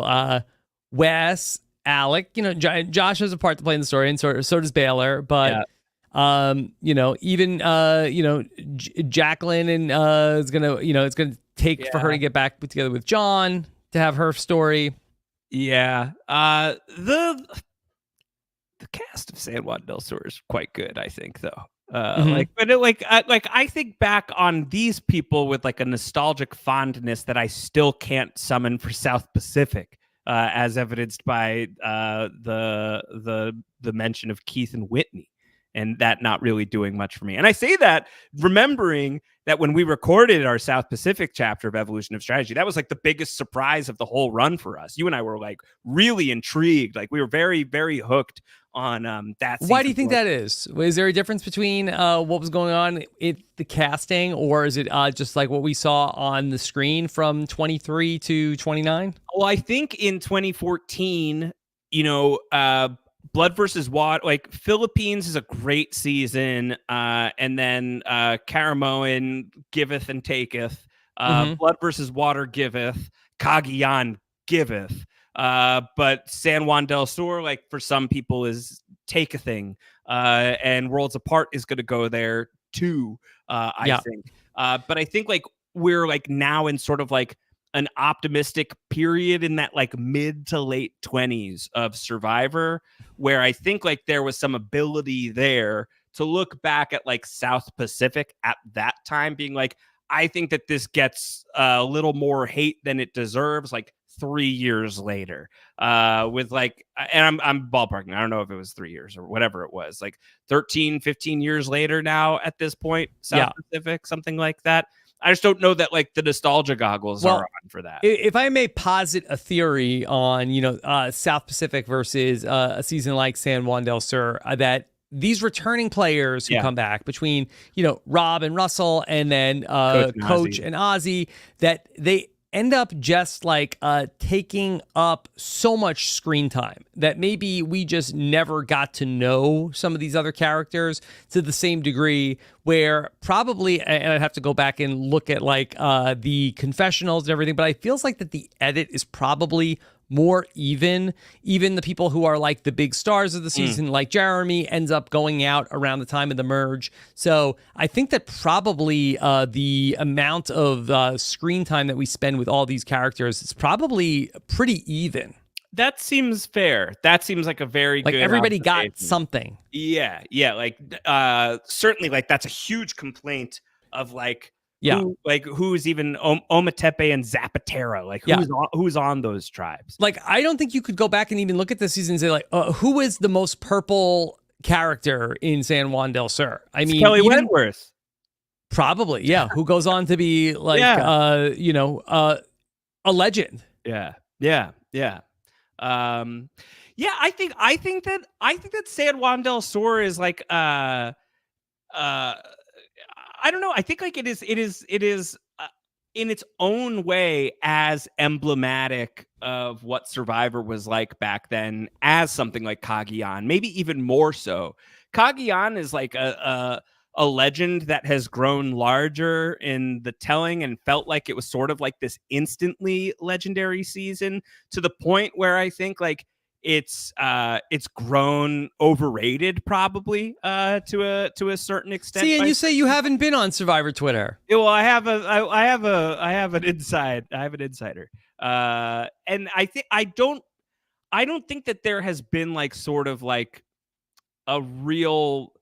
A: Wes, Alec. Josh has a part to play in the story, and so does Baylor. But even Jacqueline and is gonna it's gonna take for her to get back together with John to have her story.
B: Yeah, the cast of San Juan Del Sur is quite good, I think, though. I think back on these people with like a nostalgic fondness that I still can't summon for South Pacific, as evidenced by the mention of Keith and Whitney, and that not really doing much for me. And I say that remembering that when we recorded our South Pacific chapter of Evolution of Strategy, that was like the biggest surprise of the whole run for us. You and I were like really intrigued. Like we were very, very hooked on that.
A: Why do you think that is? Is there a difference between what was going on in the casting, or is it just like what we saw on the screen from 23 to 29?
B: Well, I think in 2014, Blood versus Water, like Philippines is a great season, and then Caramoan giveth and taketh. Blood versus Water giveth. Cagayan giveth. But San Juan Del Sur, like for some people, is take a thing, and Worlds Apart is going to go there too. I think, but I think like we're like now in sort of like an optimistic period in that like mid to late 20s of Survivor, where I think like there was some ability there to look back at like South Pacific at that time, being like, I think that this gets a little more hate than it deserves. Like 3 years later, with like, and I'm ballparking, I don't know if it was 3 years or whatever it was, like 13, 15 years later now at this point, South Pacific, something like that. I just don't know that like the nostalgia goggles are on for that.
A: If I may posit a theory on, South Pacific versus a season like San Juan Del Sur, that these returning players who come back between, Rob and Russell and then Coach and Ozzy, that they end up just like taking up so much screen time that maybe we just never got to know some of these other characters to the same degree, where probably, and I'd have to go back and look at like the confessionals and everything, but it feels like that the edit is probably more even. Even the people who are like the big stars of the season, like Jeremy, ends up going out around the time of the merge. So I think that probably the amount of screen time that we spend with all these characters is probably pretty even.
B: That seems fair. That seems like a very
A: like
B: good
A: everybody got something.
B: Yeah. Like certainly like that's a huge complaint of like who's even Ometepe and Zapatero, like who's on those tribes.
A: Like I don't think you could go back and even look at the season and say like who is the most purple character in San Juan del Sur. I mean
B: Kelly Wentworth.
A: Probably, yeah. Who goes on to be like a legend.
B: Yeah. I think that San Juan del Sur is like I don't know. I think like it is in its own way as emblematic of what Survivor was like back then as something like Cagayan, maybe even more so. Cagayan is like a legend that has grown larger in the telling and felt like it was sort of like this instantly legendary season to the point where I think like it's grown overrated probably to a certain extent.
A: See, and you say you haven't been on Survivor Twitter.
B: Yeah, well, I have an insider. And I don't think that there has been like sort of like a real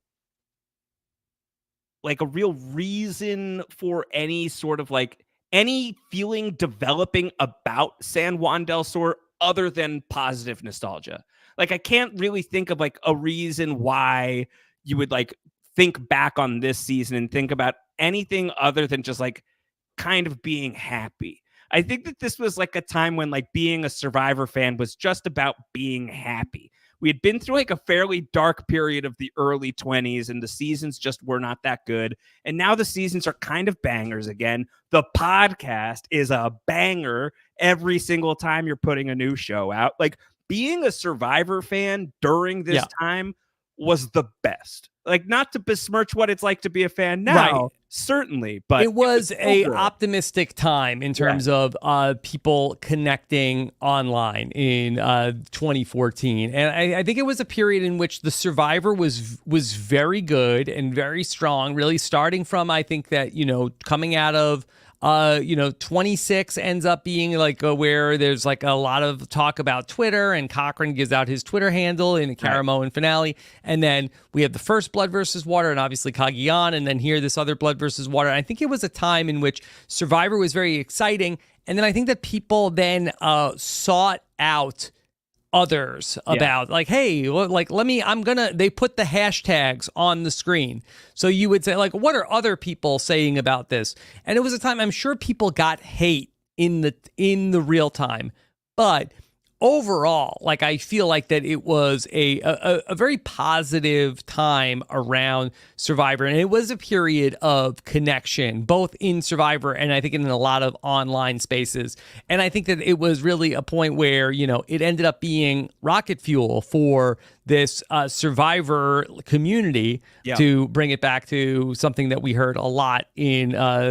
B: reason for any sort of like any feeling developing about San Juan del Sur other than positive nostalgia. Like I can't really think of like a reason why you would like think back on this season and think about anything other than just like kind of being happy. I think that this was like a time when like being a Survivor fan was just about being happy. We had been through like a fairly dark period of the early 20s and the seasons just were not that good. And now the seasons are kind of bangers again. The podcast is a banger every single time you're putting a new show out. Like being a Survivor fan during this time was the best. Like not to besmirch what it's like to be a fan now, certainly, but
A: it was a optimistic time in terms of people connecting online in 2014, and I think it was a period in which the Survivor was very good and very strong. Really starting from I think that coming out of 26 ends up being like where there's like a lot of talk about Twitter and Cochran gives out his Twitter handle in the Caramoan finale. And then we have the first Blood versus Water and obviously Cagayan. And then here, this other Blood versus Water. And I think it was a time in which Survivor was very exciting. And then I think that people then sought out others about like, hey, like they put the hashtags on the screen. So you would say like, what are other people saying about this? And it was a time I'm sure people got hate in the real time, but overall, like I feel like that it was a very positive time around Survivor, and it was a period of connection, both in Survivor and I think in a lot of online spaces. And I think that it was really a point where it ended up being rocket fuel for this Survivor community to bring it back to something that we heard a lot in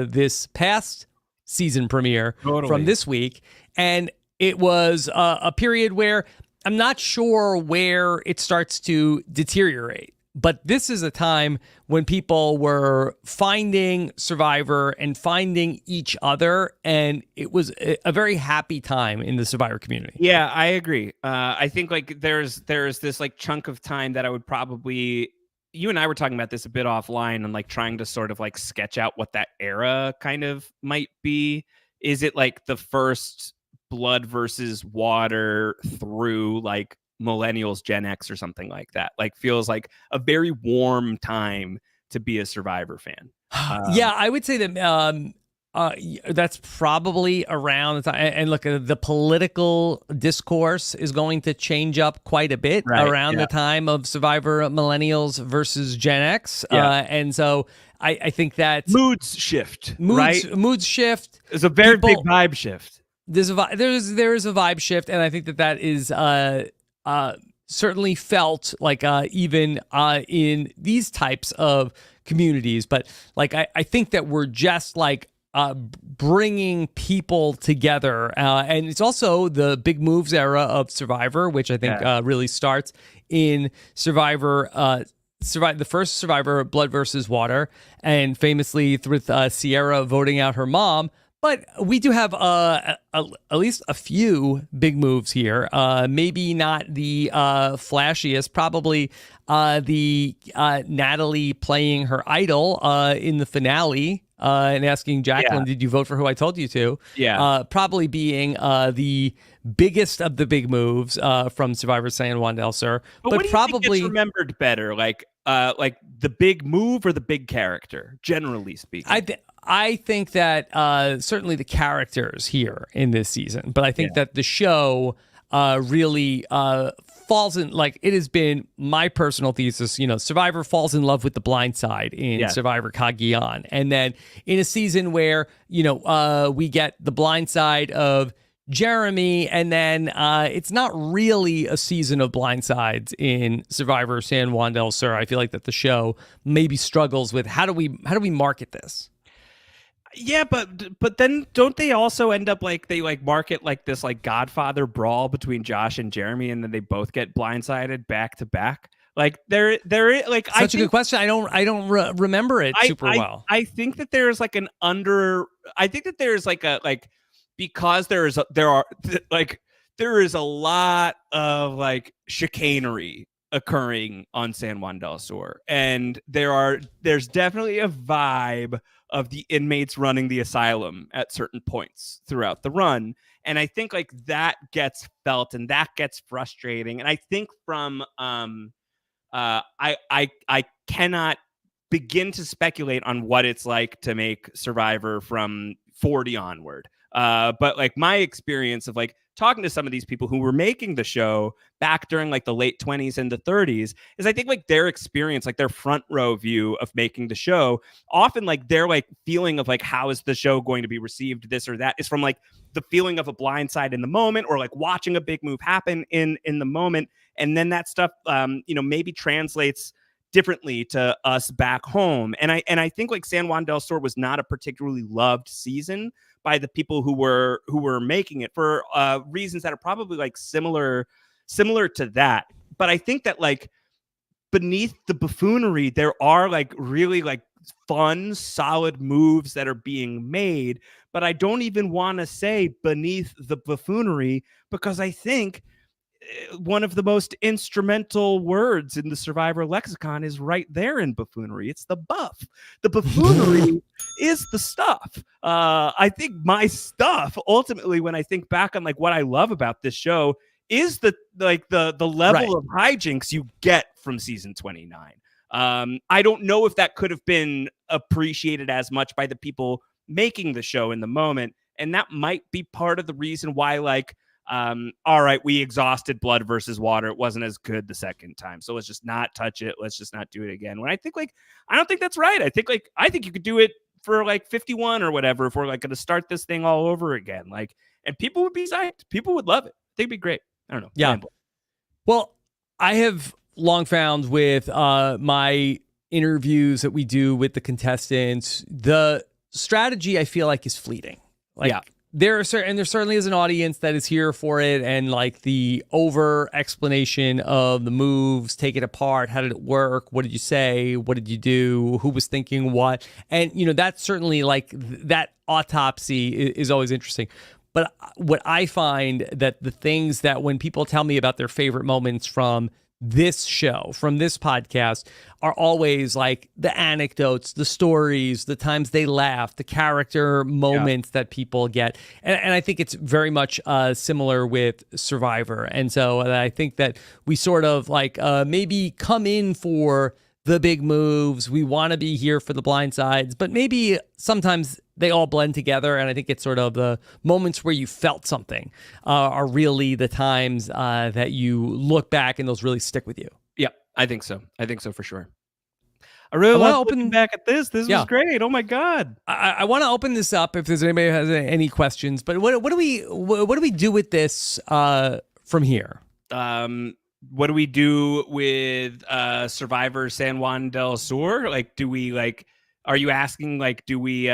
A: this past season premiere from this week. And it was a period where I'm not sure where it starts to deteriorate, but this is a time when people were finding Survivor and finding each other, and it was a very happy time in the Survivor community.
B: Yeah, I agree. I think like there's this like chunk of time that I would probably, you and I were talking about this a bit offline and like trying to sort of like sketch out what that era kind of might be. Is it like the first Blood versus Water through like millennials, Gen X or something like that? Like feels like a very warm time to be a Survivor fan.
A: Yeah, I would say that that's probably around the time. And look, the political discourse is going to change up quite a bit around the time of Survivor millennials versus Gen X. And so I think that
B: moods shift.
A: Moods shift.
B: It's a very big vibe shift.
A: There is a vibe shift, and I think that is certainly felt like even in these types of communities. But like I think that we're just like bringing people together. And it's also the big moves era of Survivor, which I think really starts in Survivor. The first Survivor, Blood versus Water, and famously with Sierra voting out her mom. But we do have at least a few big moves here. Maybe not the flashiest. Probably the Natalie playing her idol in the finale and asking Jacqueline, "Did you vote for who I told you to?"
B: Yeah.
A: Probably being the biggest of the big moves from Survivor San Juan Del Sur.
B: But what do you think gets remembered better, like the big move or the big character, generally speaking?
A: I think that certainly the characters here in this season, but I think that the show really falls in, like, it has been my personal thesis. Survivor falls in love with the blind side in Survivor Cagayan, and then in a season where we get the blind side of Jeremy, and then it's not really a season of blindsides in Survivor San Juan Del Sur. I feel like that the show maybe struggles with how do we market this.
B: Yeah, but then don't they also end up like they market like this like Godfather brawl between Josh and Jeremy, and then they both get blindsided back to back? Like they're like
A: such a good question. I don't remember it super well.
B: I think that there's like I think that there's like because there is a lot of like chicanery occurring on San Juan del Sur, and there's definitely a vibe of the inmates running the asylum at certain points throughout the run, and I think like that gets felt and that gets frustrating. And I think from I cannot begin to speculate on what it's like to make Survivor from 40 onward. But like my experience of like talking to some of these people who were making the show back during like the late 20s and the 30s is I think like their experience, like their front row view of making the show, often like their like feeling of like how is the show going to be received, this or that, is from like the feeling of a blindside in the moment, or like watching a big move happen in the moment. And then that stuff maybe translates differently to us back home. And I think like San Juan del Sur was not a particularly loved season by the people who were making it, for reasons that are probably like similar to that. But I think that like beneath the buffoonery, there are like really like fun, solid moves that are being made. But I don't even want to say beneath the buffoonery, because I think one of the most instrumental words in the Survivor lexicon is right there in buffoonery. It's the buff. The buffoonery is the stuff. I think my stuff, ultimately, when I think back on like what I love about this show, is the level of hijinks you get from season 29. I don't know if that could have been appreciated as much by the people making the show in the moment, and that might be part of the reason why like all right, we exhausted Blood versus Water. It wasn't as good the second time, so let's just not touch it. Let's just not do it again. When I think like, I don't think that's right. I think you could do it for like 51 or whatever, if we're like going to start this thing all over again. Like, and people would be psyched. People would love it. I think it'd be great. I don't know.
A: Yeah. Well, I have long found with my interviews that we do with the contestants, the strategy I feel like is fleeting. Like, there certainly is an audience that is here for it, and like the over explanation of the moves, take it apart, how did it work, what did you say, what did you do, who was thinking what, and that's certainly like that autopsy is always interesting. But what I find that the things that when people tell me about their favorite moments from this show, from this podcast, are always like the anecdotes, the stories, the times they laugh, the character moments that people get. And I think it's very much similar with Survivor. And so I think that we sort of like maybe come in for the big moves. We want to be here for the blind sides, but maybe sometimes they all blend together. And I think it's sort of the moments where you felt something are really the times that you look back and those really stick with you.
B: Yeah, I think so. I think so for sure. I really want to open back at this. This was great. Oh my God.
A: I want to open this up if there's anybody who has any questions, but what do we do with this from here?
B: What do we do with Survivor San Juan del Sur? Like, do we like, Are you asking like, do we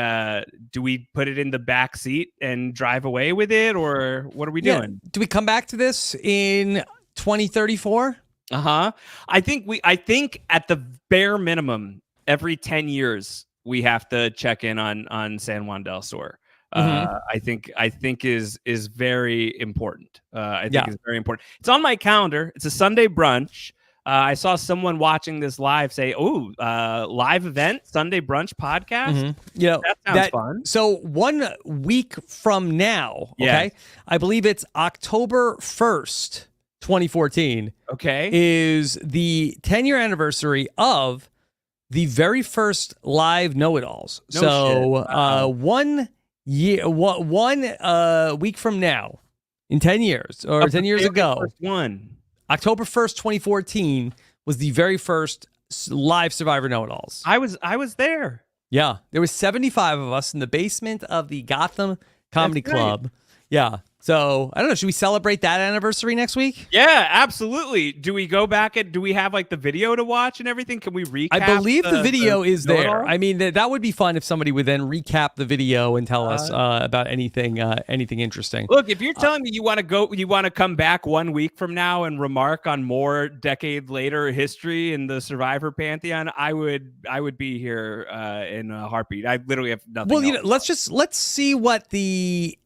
B: put it in the back seat and drive away with it, or what are we doing?
A: Do we come back to this in 2034?
B: I think at the bare minimum, every 10 years we have to check in on San Juan del Sur. I think is very important. I think is very important. It's on my calendar. It's a Sunday brunch. I saw someone watching this live say, "Oh, live event, Sunday brunch podcast."
A: That
B: sounds fun.
A: So 1 week from now, okay, I believe it's October 1st, 2014.
B: Okay,
A: is the 10-year anniversary of the very first live Know-It-Alls. One week from now, in 10 years, or 10 years ago, October 1st, 2014 was the very first live Survivor Know-It-Alls.
B: I was there.
A: Yeah, there was 75 of us in the basement of the Gotham Comedy Club. Yeah. So, I don't know, should we celebrate that anniversary next week?
B: Yeah, absolutely. Do we go back do we have like the video to watch and everything? Can we recap?
A: I believe the video is there. I mean, that would be fun if somebody would then recap the video and tell us about anything interesting.
B: Look, if you're telling me you want to come back 1 week from now and remark on more decade later history in the Survivor pantheon, I would be here in a heartbeat. I literally have nothing.
A: Well, let's see what the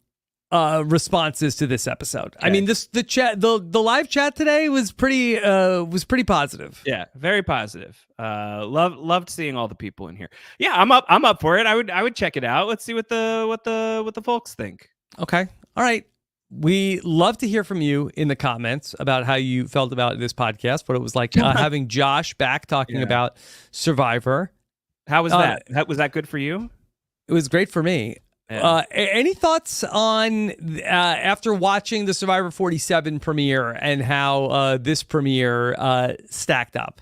A: responses to this episode. Okay. I mean, the live chat today was pretty positive.
B: Yeah, very positive. Loved seeing all the people in here. Yeah, I'm up for it. I would check it out. Let's see what the folks think.
A: Okay. All right. We love to hear from you in the comments about how you felt about this podcast, what it was like having Josh back talking about Survivor.
B: How was that? Was that good for you?
A: It was great for me. Yeah. Any thoughts on after watching the Survivor 47 premiere and how this premiere stacked up?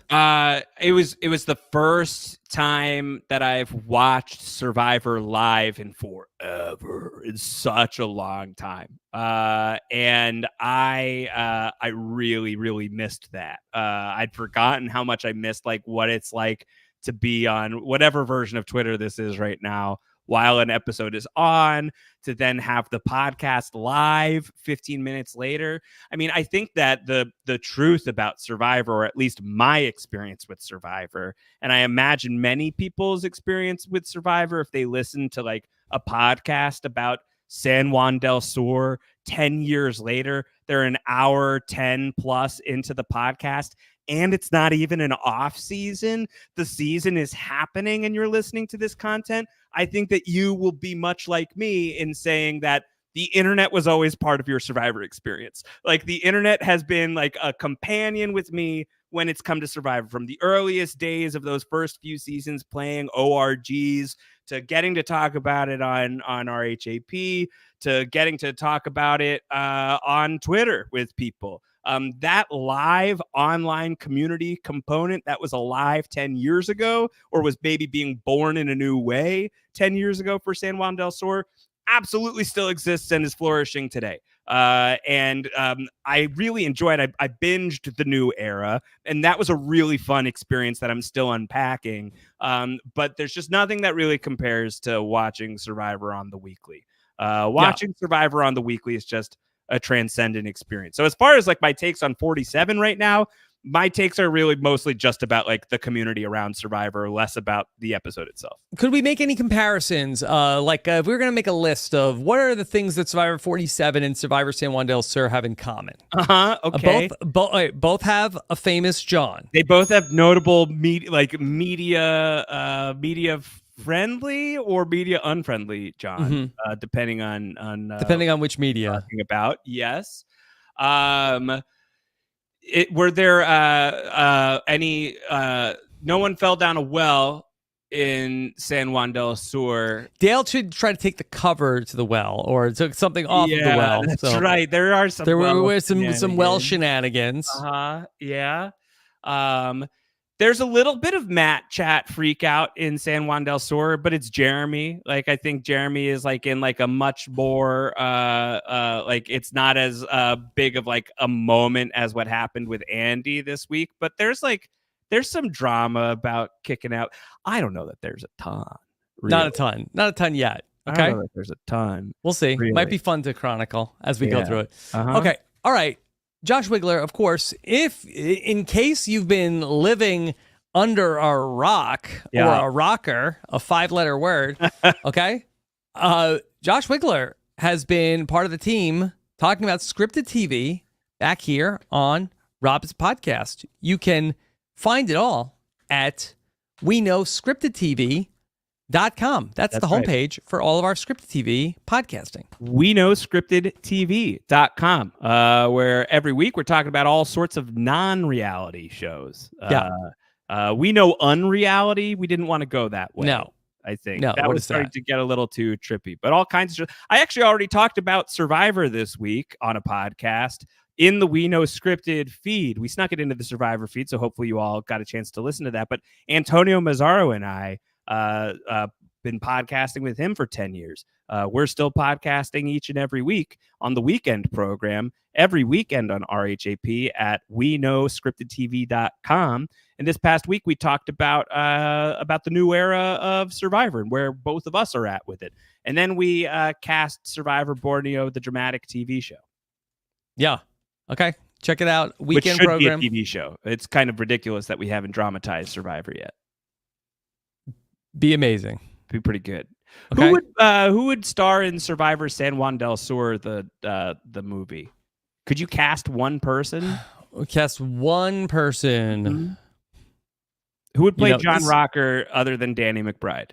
B: It was the first time that I've watched Survivor live in forever. It's such a long time, and I really, really missed that. I'd forgotten how much I missed like what it's like to be on whatever version of Twitter this is right now, while an episode is on, to then have the podcast live 15 minutes later. I mean, I think that the truth about Survivor, or at least my experience with Survivor, and I imagine many people's experience with Survivor, if they listen to like a podcast about San Juan del Sur 10 years later, they're an hour 10 plus into the podcast, and it's not even an off season. The season is happening and you're listening to this content. I think that you will be much like me in saying that the internet was always part of your Survivor experience. Like, the internet has been like a companion with me when it's come to Survivor, from the earliest days of those first few seasons playing ORGs, to getting to talk about it on RHAP, to getting to talk about it on Twitter with people. That live online community component that was alive 10 years ago, or was maybe being born in a new way 10 years ago for San Juan del Sur, absolutely still exists and is flourishing today. And I really enjoyed it. I binged the new era, and that was a really fun experience that I'm still unpacking. But there's just nothing that really compares to watching Survivor on the weekly. Watching Survivor on the weekly is just a transcendent experience. So as far as like my takes on 47 right now, my takes are really mostly just about like the community around Survivor, less about the episode itself.
A: Could we make any comparisons? If we were going to make a list of what are the things that Survivor 47 and Survivor San Juan del Sur have in common?
B: Okay.
A: Both have a famous John.
B: They both have notable media friendly or media unfriendly John, depending on which media talking about. Yes. Were there any no one fell down a well in San Juan del Sur?
A: Dale should try to take the cover to the well, or took something off of the well.
B: That's right. There were
A: some well shenanigans.
B: Yeah. There's a little bit of Matt chat freak out in San Juan del Sur, but it's Jeremy. Like, I think Jeremy is like in like a much more like, it's not as big of like a moment as what happened with Andy this week. But there's There's some drama about kicking out. I don't know that there's a ton. Really.
A: Not a ton yet. Okay,
B: I don't know that there's a ton.
A: We'll see.
B: Really.
A: Might be fun to chronicle as we go through it.
B: Uh-huh.
A: Okay, all right. Josh Wigler, of course, if in case you've been living under a rock or a rocker, a 5-letter word, okay? Josh Wigler has been part of the team talking about scripted TV back here on Rob's podcast. You can find it all at WeKnowScriptedTV.com. That's the homepage for all of our scripted TV podcasting.
B: WeKnowScriptedTV.com, where every week we're talking about all sorts of non-reality shows. We know unreality. We didn't want to go that way.
A: No.
B: I think
A: that
B: was starting to get a little too trippy, but all kinds of. I actually already talked about Survivor this week on a podcast in the We Know Scripted feed. We snuck it into the Survivor feed, so hopefully you all got a chance to listen to that. But Antonio Mazzaro and I been podcasting with him for 10 years. We're still podcasting each and every week on the weekend program, every weekend on RHAP at WeKnowScriptedTV.com. And this past week, we talked about the new era of Survivor and where both of us are at with it. And then we cast Survivor Borneo, the dramatic TV show.
A: Yeah. Okay. Check it out. Weekend
B: Which should
A: program.
B: be a TV show. It's kind of ridiculous that we haven't dramatized Survivor yet.
A: Be amazing.
B: Be pretty good.
A: Okay.
B: Who would star in Survivor San Juan Del Sur, the movie? Could you cast one person?
A: Cast one person.
B: Mm-hmm. Who would play John Rocker other than Danny McBride?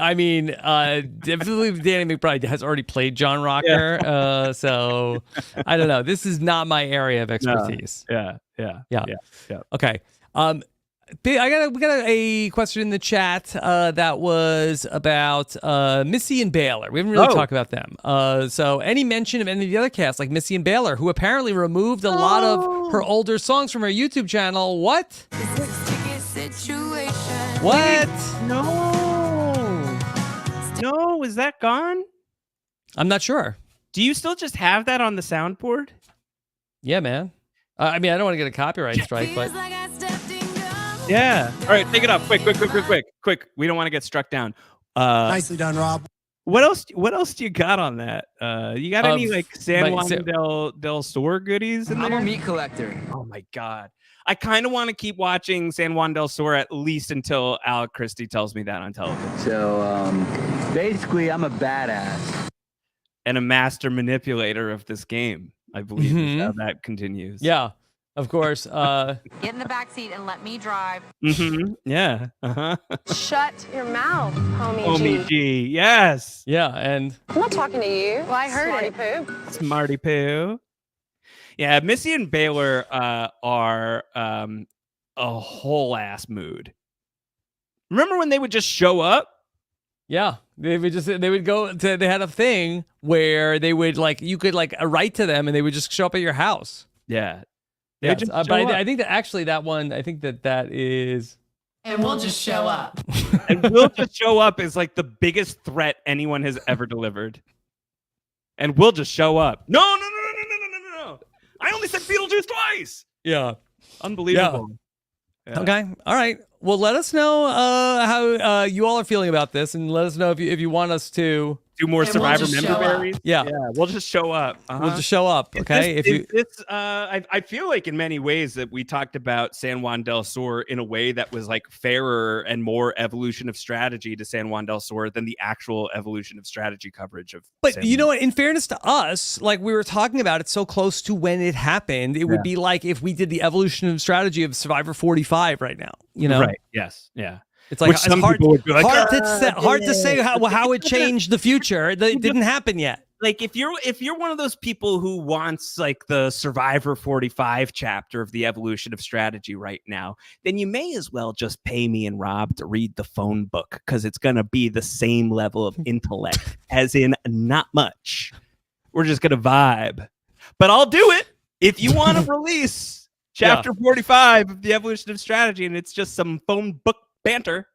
A: I mean, definitely Danny McBride has already played John Rocker. So I don't know. This is not my area of expertise.
B: Yeah.
A: Okay. We got a question in the chat that was about Missy and Baylor. We haven't really talked about them. So any mention of any of the other casts, like Missy and Baylor, who apparently removed a lot of her older songs from her YouTube channel. What? What?
B: No, is that gone?
A: I'm not sure.
B: Do you still just have that on the soundboard?
A: Yeah, man. I mean, I don't want to get a copyright strike, but
B: yeah. All right, take it off. Quick. We don't want to get struck down.
C: Nicely done, Rob.
B: What else do you got on that? You got any like San Juan del Sur goodies in there?
C: I'm a meat collector.
B: Oh my God. I kind of want to keep watching San Juan del Sur at least until Alec Christie tells me that on television.
D: So basically, I'm a badass.
B: And a master manipulator of this game, I believe is how that continues.
A: Yeah, of course.
E: Get in the back seat and let me drive.
B: Yeah.
E: Shut your mouth,
B: Homie G. Yes.
A: Yeah, and
E: I'm not talking to you. Well, I heard Smarty Poo.
B: Smarty Poo. Yeah, Missy and Baylor are a whole ass mood. Remember when they would just show up?
A: Yeah, they would go to. They had a thing where they would you could write to them, and they would just show up at your house.
B: Yeah,
A: but I think that actually that one. I think that is.
F: And we'll just show up.
B: And we'll just show up is like the biggest threat anyone has ever delivered. And we'll just show up. No. I only said Beetlejuice twice.
A: Yeah.
B: Unbelievable.
A: Yeah. Okay. All right. Well, let us know how you all are feeling about this, and let us know if you want us to
B: do more Survivor member berries.
A: Yeah,
B: we'll just show up.
A: We'll just show up. Okay.
B: I feel like in many ways that we talked about San Juan del Sur in a way that was like fairer and more evolution of strategy to San Juan del Sur than the actual evolution of strategy coverage of.
A: But you know what? In fairness to us, like we were talking about it so close to when it happened, it would be like if we did the evolution of strategy of Survivor 45 right now. You know?
B: Right. Yes. Yeah.
A: It's like it's hard to say how it changed the future. It didn't happen yet.
B: Like if you're one of those people who wants like the Survivor 45 chapter of the evolution of strategy right now, then you may as well just pay me and Rob to read the phone book because it's gonna be the same level of intellect, as in not much. We're just gonna vibe, but I'll do it if you want to release chapter 45 of the evolution of strategy, and it's just some phone book banter.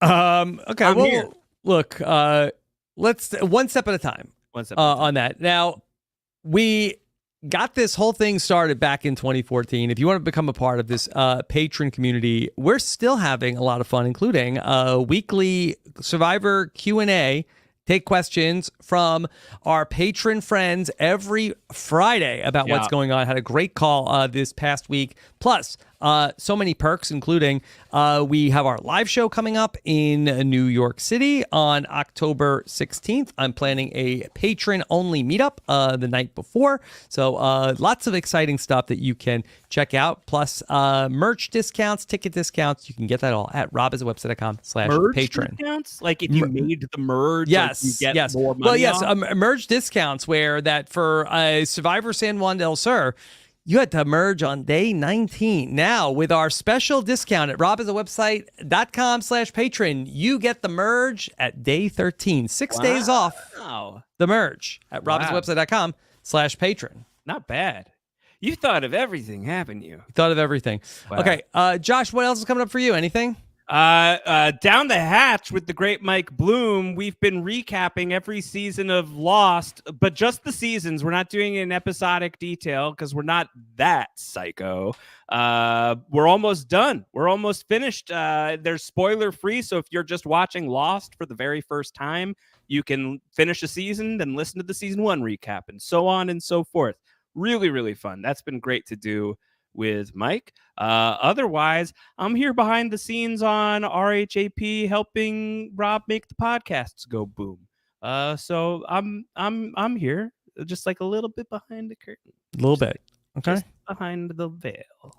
A: Okay. Well, look. Let's one step at a time. On that. Now, we got this whole thing started back in 2014. If you want to become a part of this patron community, we're still having a lot of fun, including a weekly Survivor Q&A. Take questions from our patron friends every Friday about what's going on. Had a great call this past week. Plus, so many perks, including we have our live show coming up in New York City on October 16th. I'm planning a patron-only meetup the night before. So lots of exciting stuff that you can check out. Plus, merch discounts, ticket discounts. You can get that all at robisawebsite.com/patron.
B: Discounts? Like if you made the merge,
A: yes,
B: like you get more money.
A: Well, yes,
B: off?
A: merge discounts where that for Survivor San Juan Del Sur, you had to merge on day 19. Now, with our special discount at robisawebsite.com/patron, you get the merge at day 13. 6 days off the merge at robisawebsite.com/patron.
B: Not bad. You thought of everything, haven't you?
A: Thought of everything. Wow. Okay, Josh, what else is coming up for you? Anything?
B: Down the hatch with the great Mike Bloom, we've been recapping every season of Lost, but just the seasons. We're not doing it in episodic detail because we're not that psycho. We're almost done. We're almost finished. There's spoiler free, so if you're just watching Lost for the very first time, you can finish a season, then listen to the season 1 recap, and so on and so forth. Really, really fun. That's been great to do with Mike. Otherwise, I'm here behind the scenes on RHAP helping Rob make the podcasts go boom. So I'm here just like a little bit behind the curtain.
A: A little bit. Okay.
B: Just behind the veil.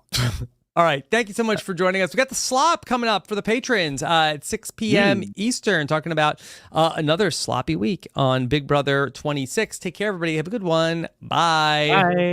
A: All right. Thank you so much for joining us. We got the slop coming up for the patrons at 6 p.m. Eastern, talking about another sloppy week on Big Brother 26. Take care, everybody. Have a good one. Bye.
B: Bye.